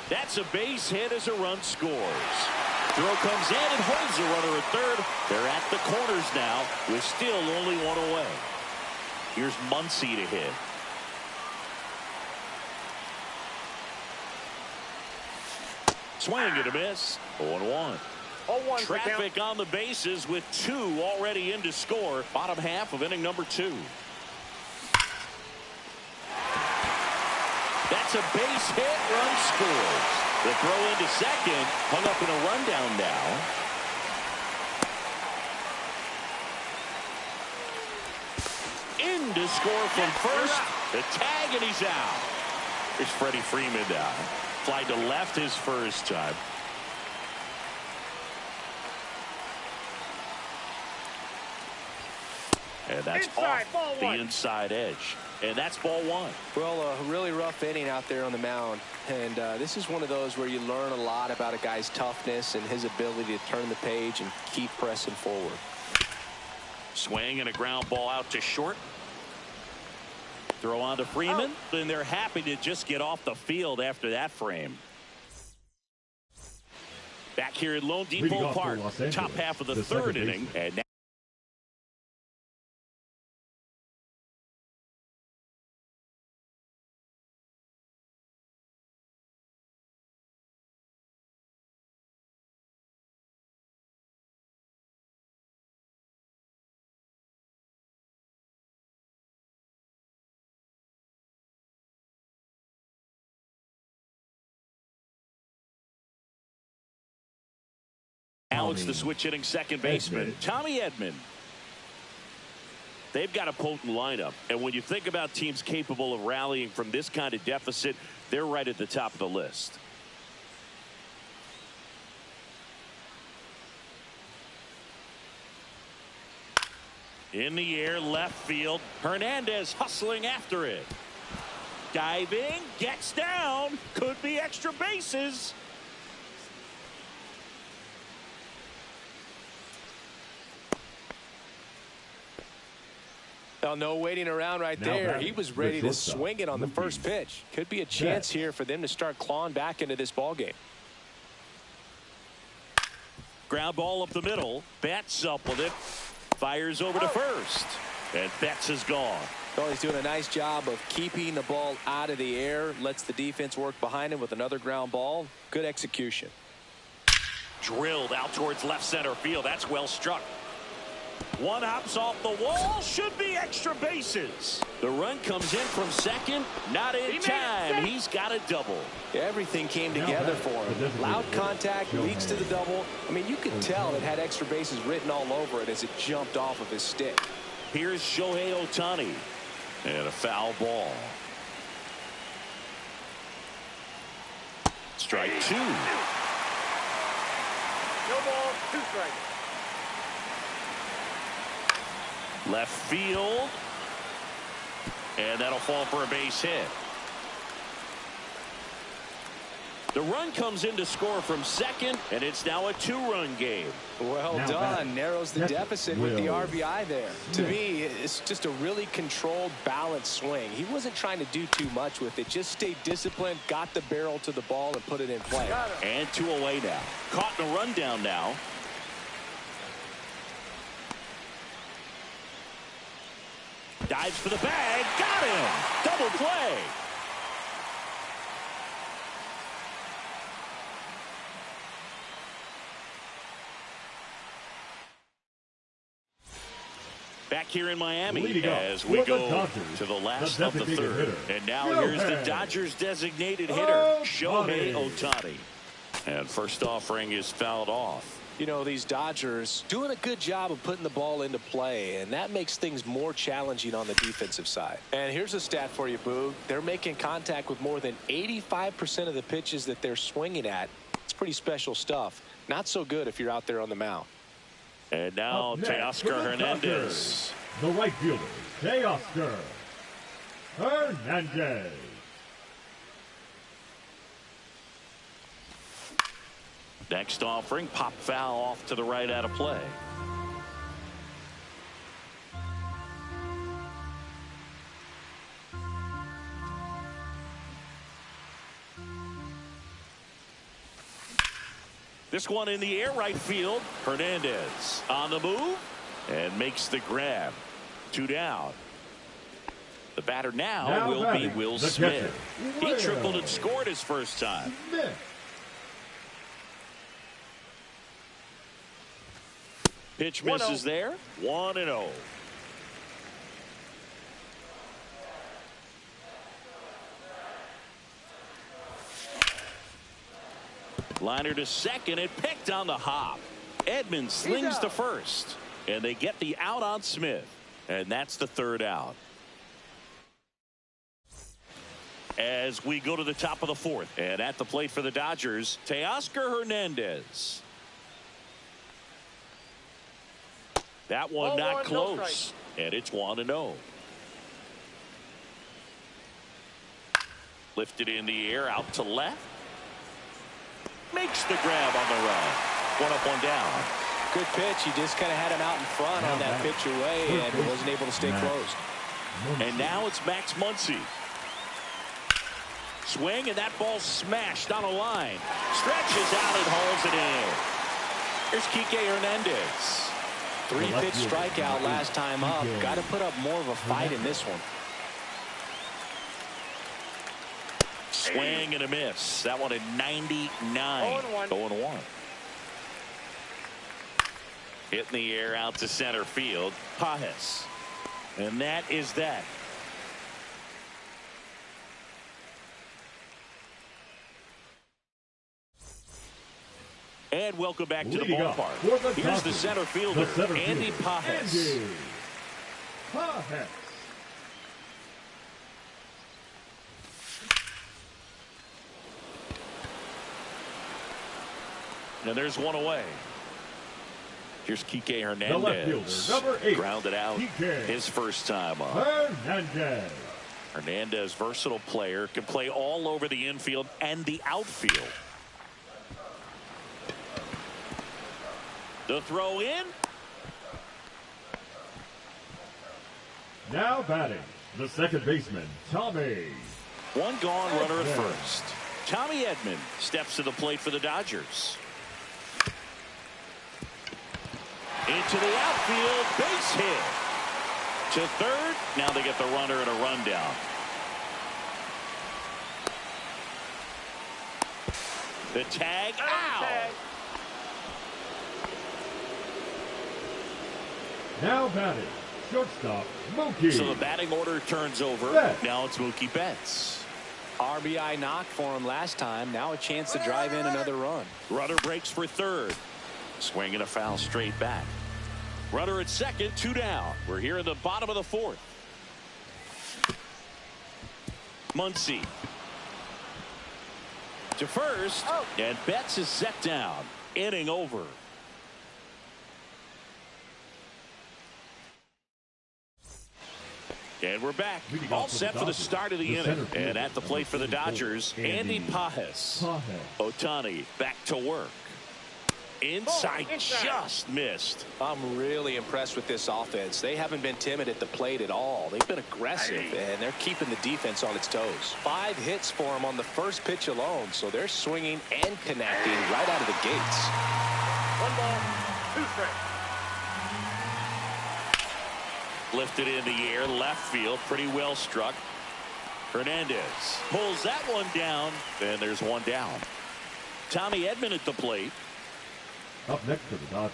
That's a base hit as a run scores. Throw comes in and holds the runner at third. They're at the corners now with still only one away. Here's Muncy to hit. Swing and a miss. 0-1. 0-1. Traffic on the bases with 2 already in to score. Bottom half of inning number 2. That's a base hit. Run scores. The throw into second. Hung up in a rundown now. In to score from first. The tag, and he's out. Here's Freddie Freeman down. Fly to left his first time. And that's Inside, off ball the one. inside edge. And that's ball 1. Well, a really rough inning out there on the mound. And this is one of those where you learn a lot about a guy's toughness and his ability to turn the page and keep pressing forward. Swing and a ground ball out to short. Throw on to Freeman. And they're happy to just get off the field after that frame. Back here at Lone Depot Park. Top half of the third inning. And now it's the switch hitting second baseman, Tommy Edman. They've got a potent lineup. And when you think about teams capable of rallying from this kind of deficit, they're right at the top of the list. In the air, left field. Hernandez hustling after it. Diving, gets down. Could be extra bases. Well, no waiting around right there. He was ready to swing it on the first pitch. Could be a chance here for them to start clawing back into this ball game. Ground ball up the middle. Betts up with it. Fires over to first. And Betts is gone. Well, he's doing a nice job of keeping the ball out of the air. Lets the defense work behind him with another ground ball. Good execution. Drilled out towards left center field. That's well struck. One hops off the wall. Should be extra bases. The run comes in from second. Not in time. He's got a double. Everything came together for him. Loud contact leads to the double. I mean, you could tell it had extra bases written all over it as it jumped off of his stick. Here's Shohei Ohtani. And a foul ball. Strike 2. No ball, 2 strikes. Left field. And that'll fall for a base hit. The run comes in to score from second, and it's now a 2-run game. Well done. Narrows the deficit with the RBI there. To me, it's just a really controlled, balanced swing. He wasn't trying to do too much with it. Just stayed disciplined, got the barrel to the ball, and put it in play. And 2 away now. Caught in a rundown now. Dives for the bag. Got him. Double play. Back here in Miami Leading up as we for the go Dodgers, to the last the of the designated third. hitter, And now here's the Shohei Dodgers designated hitter, Shohei Ohtani. And first offering is fouled off. You know, these Dodgers doing a good job of putting the ball into play, and that makes things more challenging on the defensive side. And here's a stat for you, Boog. They're making contact with more than 85% of the pitches that they're swinging at. It's pretty special stuff. Not so good if you're out there on the mound. And now Teoscar Hernandez. The right fielder, Teoscar Hernandez. Next offering, pop foul off to the right out of play. This one in the air, right field. Hernandez on the move and makes the grab. 2 down. The batter now will be Will Smith. He tripled and scored his first time. Smith. Pitch misses there. 1-0. Liner to second and picked on the hop. Edman slings to first. And they get the out on Smith. And that's the 3rd out. As we go to the top of the 4th. And at the plate for the Dodgers, Teoscar Hernandez. That one not close. And it's 1-0. Lifted in the air out to left. Makes the grab on the run. 1 up, 1 down. Good pitch. He just kind of had him out in front on that pitch away and wasn't able to stay closed. And now it's Max Muncy. Swing, and that ball smashed on a line. Stretches out and hauls it in. Here's Kike Hernandez. 3-pitch strikeout last time up. Got to put up more of a fight in this one. Swing and a miss. That one at 99. 0-1. Hit in the air out to center field. Pages. And that is that. And welcome back to the ballpark. Here's the center fielder, Andy Pages. Now there's one away. Here's Kike Hernandez. Number 8. Grounded out his first time up. Hernandez. Hernandez, versatile player, can play all over the infield and the outfield. The throw in. Now batting, the second baseman, Tommy. One gone, runner at first. Tommy Edman steps to the plate for the Dodgers. Into the outfield, base hit. To third, now they get the runner and a rundown. The tag, ow! Now batting, shortstop, Mookie. So the batting order turns over. Betts. Now it's Mookie Betts. RBI knock for him last time. Now a chance to drive in another run. Runner breaks for third. Swing and a foul straight back. Runner at second, 2 down. We're here in the bottom of the 4th. Muncy to first, and Betts is set down. Inning over. And we're back. All set for the start of the inning. And at the plate for the Dodgers, Andy Pages. Ohtani back to work. Inside, just missed. I'm really impressed with this offense. They haven't been timid at the plate at all. They've been aggressive, and they're keeping the defense on its toes. 5 hits for them on the first pitch alone, so they're swinging and connecting right out of the gates. 1 ball, 2 strikes. Lifted in the air, left field, pretty well struck. Hernandez pulls that one down, and there's 1 down. Tommy Edman at the plate. Up next for the Dodgers,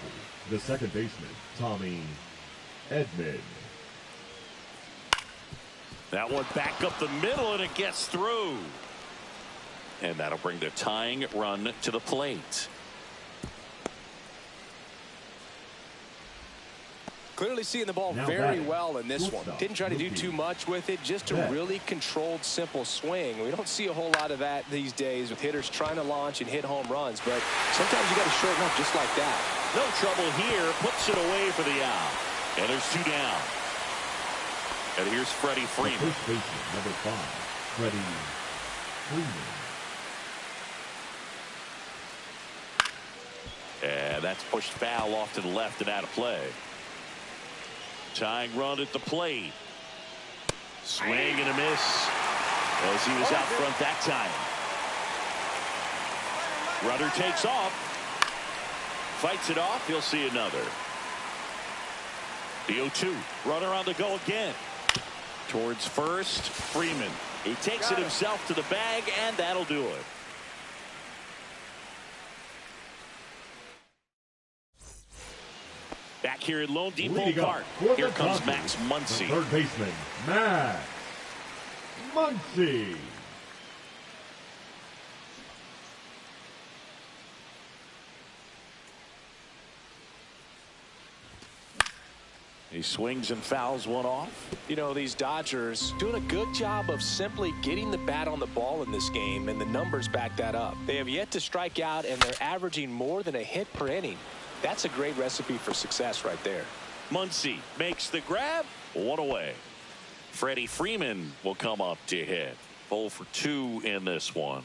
the second baseman, Tommy Edman. That one back up the middle, and it gets through. And that'll bring the tying run to the plate. Clearly seeing the ball Now very batting. well in this one. Shortstop, Didn't try to do rookie. too much with it, just a Bet. really controlled, simple swing. We don't see a whole lot of that these days with hitters trying to launch and hit home runs, but sometimes you got to shorten up just like that. No trouble here. Puts it away for the out. And there's 2 down. And here's Freddie The Freeman. first baseman, number 5, Freddie Freeman. And that's pushed foul off to the left and out of play. Tying run at the plate. Swing and a miss as he was out front that time. Runner takes off. Fights it off. He'll see another. The 0-2. Runner on the go again. Towards first. Freeman. He takes it himself to the bag, and that'll do it. Back here at Lone Depot Leading up Park. for Here the comes Dodgers, Max the Muncy. third baseman, Max Muncy. He swings and fouls one off. You know, these Dodgers doing a good job of simply getting the bat on the ball in this game, and the numbers back that up. They have yet to strike out, and they're averaging more than a hit per inning. That's a great recipe for success right there. Muncy makes the grab. 1 away. Freddie Freeman will come up to hit. 0 for 2 in this one.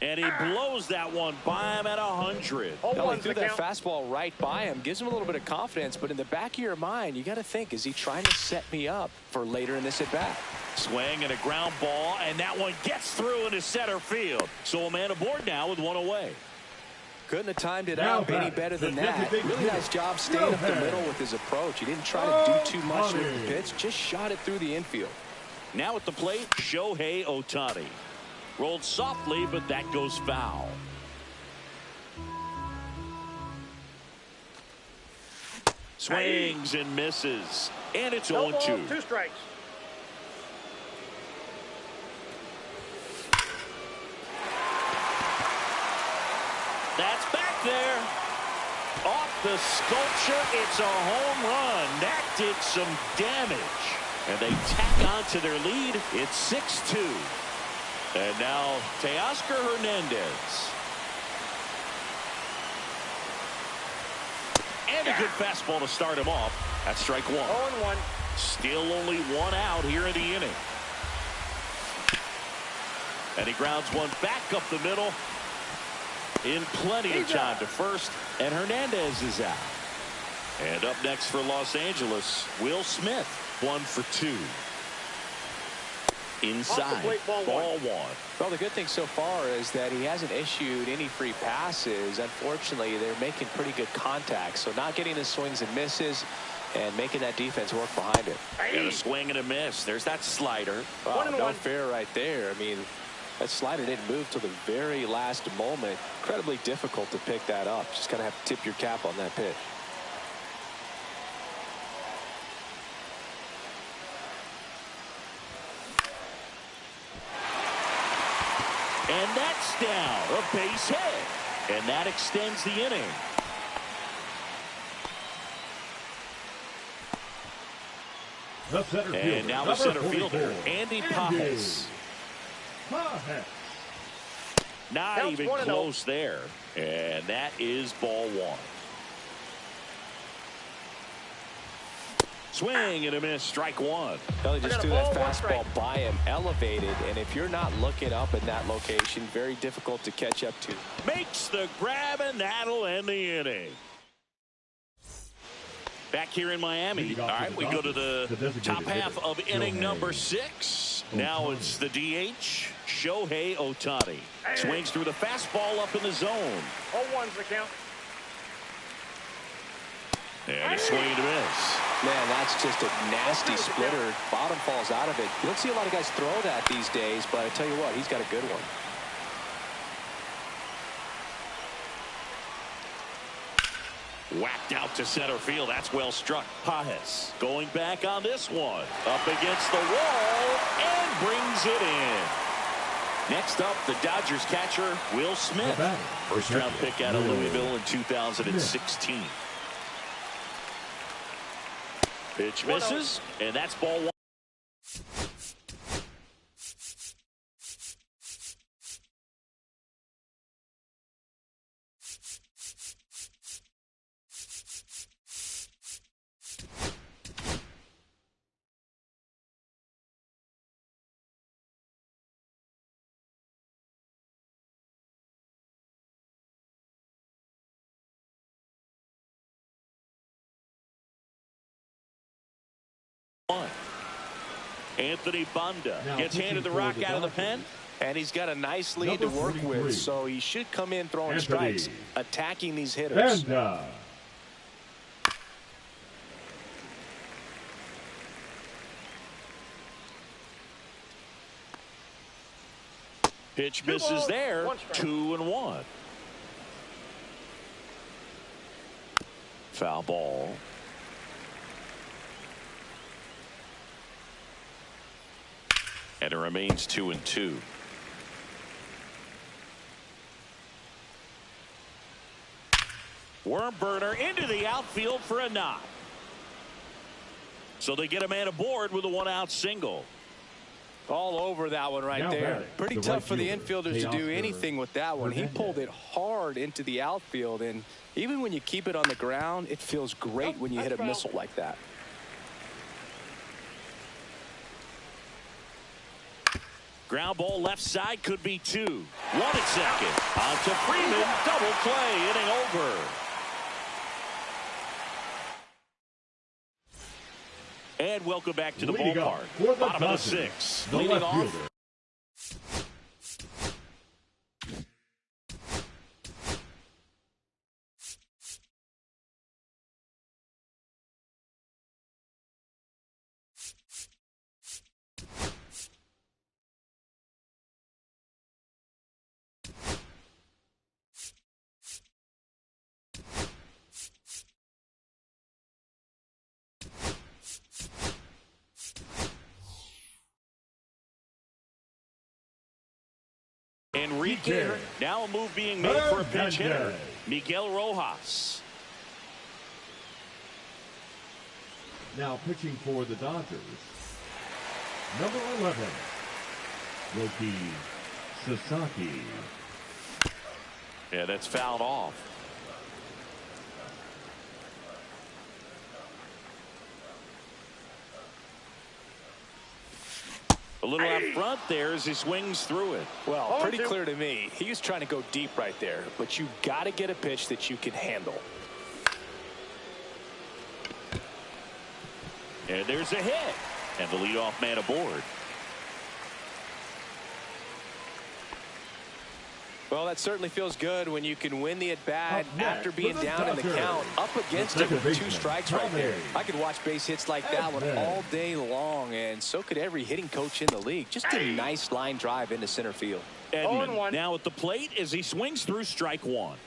And he blows that one by him at 100. Well, he threw that fastball right by him. Gives him a little bit of confidence, but in the back of your mind, you got to think, is he trying to set me up for later in this at-bat? Swing and a ground ball, and that one gets through into center field. So a man aboard now with 1 away. Couldn't have timed it Now up any back, better than the that. designated Really nice hitter, job staying up the Yohan middle with his approach. He didn't try to do too much with the pitch, just shot it through the infield. Now at the plate, Shohei Ohtani. Rolled softly, but that goes foul. Swings and misses. And it's 0-2. 2 strikes. That's back there. Off the sculpture. It's a home run. That did some damage. And they tack on to their lead. It's 6-2. And now Teoscar Hernandez. And a good fastball to start him off. That's strike 1. 0-1. Still only 1 out here in the inning. And he grounds one back up the middle. In plenty of time to first. And Hernandez is out. And up next for Los Angeles, Will Smith. 1 for 2. Inside. Ball 1. Well, the good thing so far is that he hasn't issued any free passes. Unfortunately, they're making pretty good contact. So not getting the swings and misses and making that defense work behind it. And a swing and a miss. There's that slider. Wow, no fair right there. I mean, that slider didn't move till the very last moment. Incredibly difficult to pick that up. Just kind of have to tip your cap on that pitch. And that's down. A base hit. And that extends the inning. The center And fielder, now the number center 44, fielder, Andy Pajes. Pajes. Not Counts even 1-0. close there. And that is ball 1. Swing and a miss, strike 1. Well, he I just got a threw that ball, 1 fastball strike. by him, elevated, and if you're not looking up in that location, very difficult to catch up to. Makes the grab, and that'll end the inning. Back here in Miami. All right, we go to the top half of inning number 6. Now it's the DH, Shohei Ohtani. Swings through the fastball up in the zone. 0-1's the count. And a swing and a miss. Man, that's just a nasty splitter. Bottom falls out of it. You don't see a lot of guys throw that these days, but I tell you what, he's got a good one. Whacked out to center field. That's well struck. Pages going back on this one. Up against the wall and brings it in. Next up, the Dodgers catcher, Will Smith. First round pick out of Louisville in 2016. Pitch misses, and that's ball one. Anthony Banda gets handed the rock out of the pen. And he's got a nice lead to work with, so he should come in throwing strikes, attacking these hitters. Pitch misses there. 2-1. Foul ball. And it remains 2-2. Worm burner into the outfield for a knock. So they get a man aboard with a one-out single. All over that one right there. Pretty tough for the infielders to do anything with that one. He pulled it hard into the outfield, and even when you keep it on the ground, it feels great when you hit a missile like that. Ground ball left side, could be two. One at second. On to Freeman. Double play. Inning over. And welcome back to the ballpark. Bottom of the sixth. Leading off. Enrique. Now a move being made for a pinch hitter. Miguel Rojas. Now pitching for the Dodgers, number 11, Roki Sasaki. Yeah, that's fouled off. A little out front there as he swings through it. Well, pretty clear to me. He was trying to go deep right there, but you got to get a pitch that you can handle. And there's a hit. And the leadoff man aboard. Well, that certainly feels good when you can win the at-bat after being down in the count, up against it with 2 strikes right there. I could watch base hits like that one all day long, and so could every hitting coach in the league. Just a nice line drive into center field. Edman now at the plate as he swings through strike one.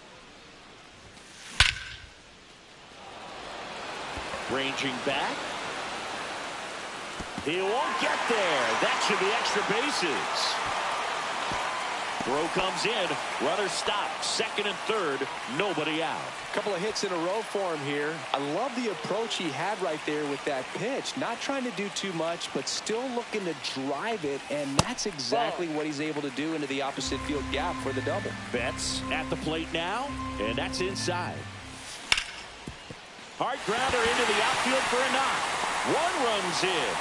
Ranging back. He won't get there. That should be extra bases. Throw comes in. Runner stopped. Second and third. Nobody out. Couple of hits in a row for him here. I love the approach he had right there with that pitch. Not trying to do too much, but still looking to drive it, and that's exactly what he's able to do into the opposite field gap for the double. Betts at the plate now, and that's inside. Hard grounder into the outfield for a knock. One runs in.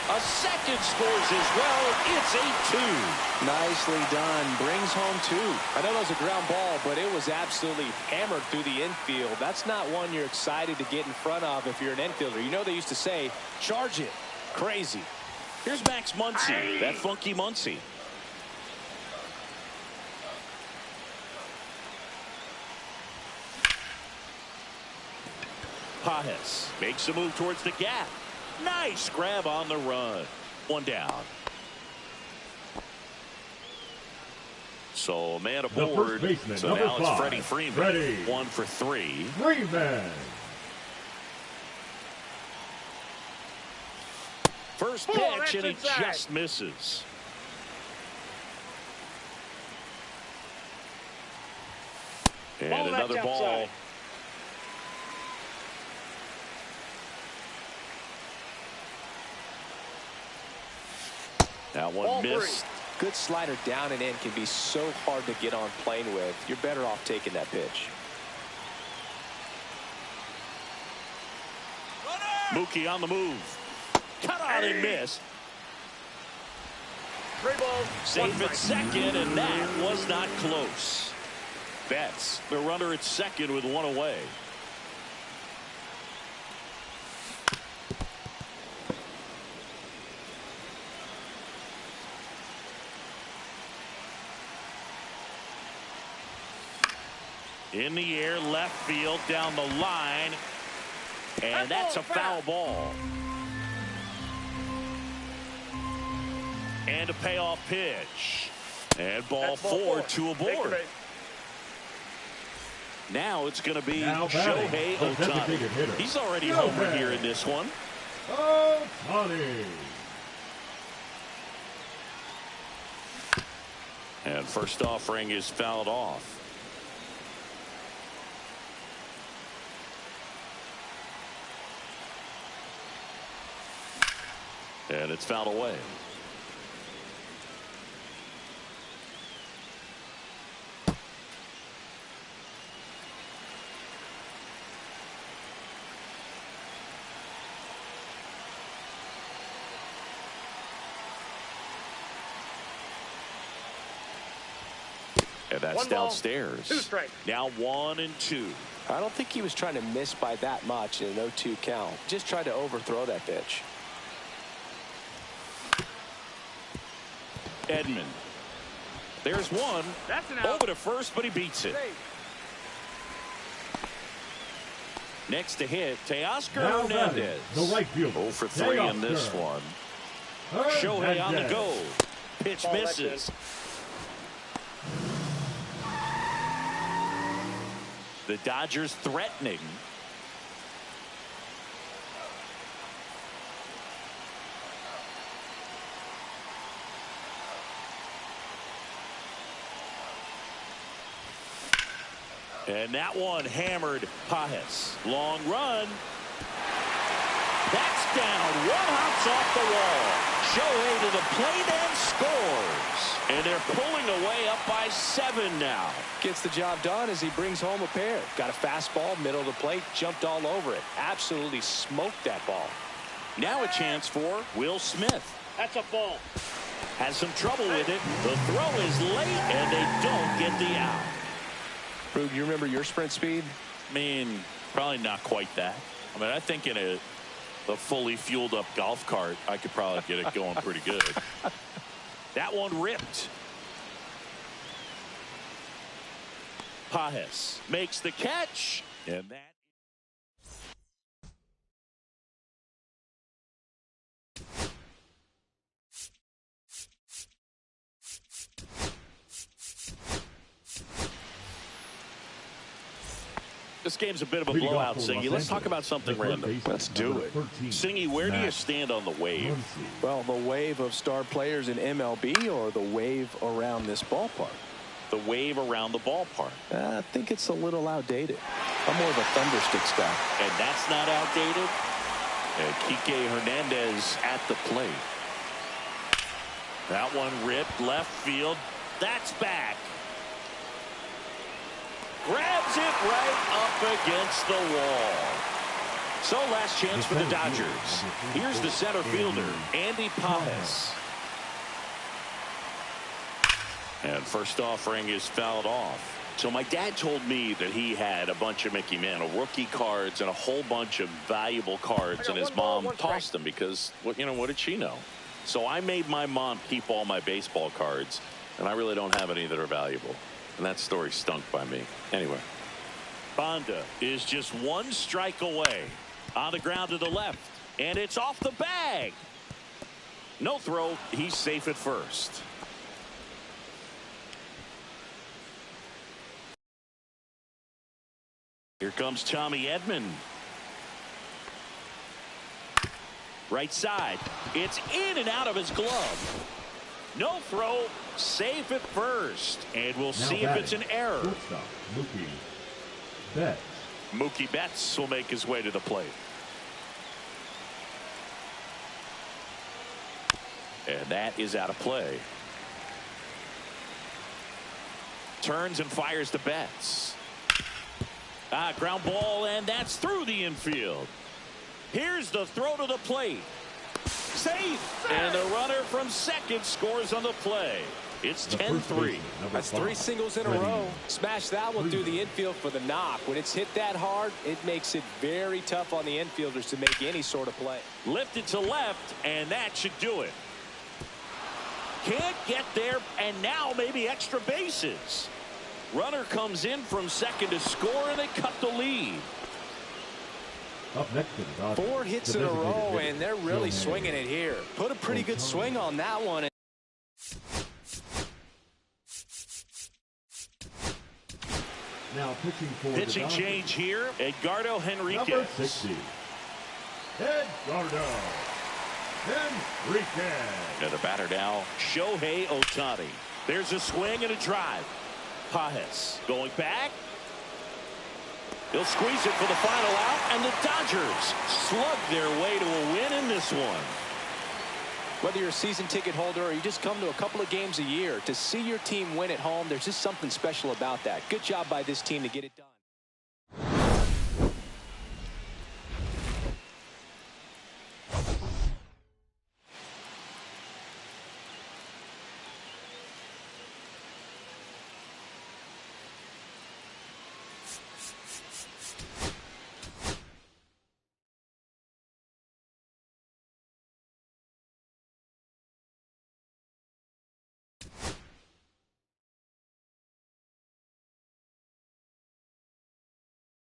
A second scores as well. It's 8-2. Nicely done. Brings home 2. I know that was a ground ball, but it was absolutely hammered through the infield. That's not one you're excited to get in front of if you're an infielder. You know they used to say, charge it. Crazy. Here's Max Muncy. That funky Muncy. Pages makes a move towards the gap. Nice grab on the run. One down. So a man The first aboard. baseman, So number now it's 5, Freddie Freeman. Freddie 1 for 3. Freeman. First Oh, pitch, that's and he inside. just misses. And Ball, that's another ball. outside. That one Ball missed. Good slider down and in can be so hard to get on plane with. You're better off taking that pitch. Mookie on the move. Cut out and missed. 3 balls. Safe 1 at strike. second, and that was not close. Betts, the runner at second with 1 away. In the air, left field, down the line, and that's a foul ball. And a payoff pitch. And ball That's ball 4, 2 Take the aboard. base. Now it's going to be Now batting, Shohei the designated Ohtani. hitter. He's already Shohei. homered here in this one. Ohtani. And first offering is fouled off. And it's fouled away. And that's 1 ball, downstairs. 2 strikes. Now 1 and 2. I don't think he was trying to miss by that much in an 0-2 count. Just tried to overthrow that pitch. Edman. There's one. That's an out. Over to first, but he beats it. Safe. Next to hit, Teoscar Now batting, Hernandez. the right fielder. 0 for 3 in this Teoscar one. Shohei on the Hernandez. go. Pitch Ball, that's misses. The Dodgers threatening. And that one hammered Pages. Long run. That's down. One hops off the wall. Shohei to the plate and scores. And they're pulling away up by 7 now. Gets the job done as he brings home a pair. Got a fastball, middle of the plate, jumped all over it. Absolutely smoked that ball. Now a chance for Will Smith. That's a ball. Has some trouble with it. The throw is late, and they don't get the out. Rube, you remember your sprint speed? I mean, probably not quite that. I mean, I think in a fully fueled up golf cart, I could probably get it going pretty good. That one ripped. Pages makes the catch, and that. This game's a bit of a Leading blowout, off for Singy. Los Let's talk Angeles, about something the third random. baseman, Let's do number it. 13, Singy, where do you Matt stand on the wave? Muncy. Well, the wave of star players in MLB or the wave around this ballpark? The wave around the ballpark. I think it's a little outdated. I'm more of a thunderstick guy. And that's not outdated. And Kike Hernandez at the plate. That one ripped left field. That's back. Grabs it right up against the wall. So last chance for the Dodgers. Here's the center fielder, Andy Pages. And first offering is fouled off. So my dad told me that he had a bunch of Mickey Mantle rookie cards and a whole bunch of valuable cards, and his 1 ball, mom 1 strike. tossed them because, what did she know? So I made my mom keep all my baseball cards, and I really don't have any that are valuable. And that story stunk by me. Anyway, Bonda is just 1 strike away. On the ground to the left, and it's off the bag. No throw. He's safe at first. Here comes Tommy Edman. Right side. It's in and out of his glove. No throw. Safe at first. And we'll see if it's an error. Shortstop, Mookie Betts. Mookie Betts will make his way to the plate. And that is out of play. Turns and fires to Betts. Ground ball, and that's through the infield. Here's the throw to the plate. Safe. And the runner from second scores on the play. It's 10-3. That's 3 singles in a row. Smash that one through the infield for the knock. When it's hit that hard, it makes it very tough on the infielders to make any sort of play. Lifted to left, and that should do it. Can't get there, and now maybe extra bases. Runner comes in from second to score, and they cut the lead. Up next to the Dodgers, 4 hits in a row, and they're really swinging it here. Put a pretty good swing on that one. Now pitching for Pitching the change here. Edgardo Henriquez. Number 60. Edgardo Henriquez. And the batter now, Shohei Ohtani. There's a swing and a drive. Pages going back. He'll squeeze it for the final out, and the Dodgers slug their way to a win in this one. Whether you're a season ticket holder or you just come to a couple of games a year, to see your team win at home, there's just something special about that. Good job by this team to get it done.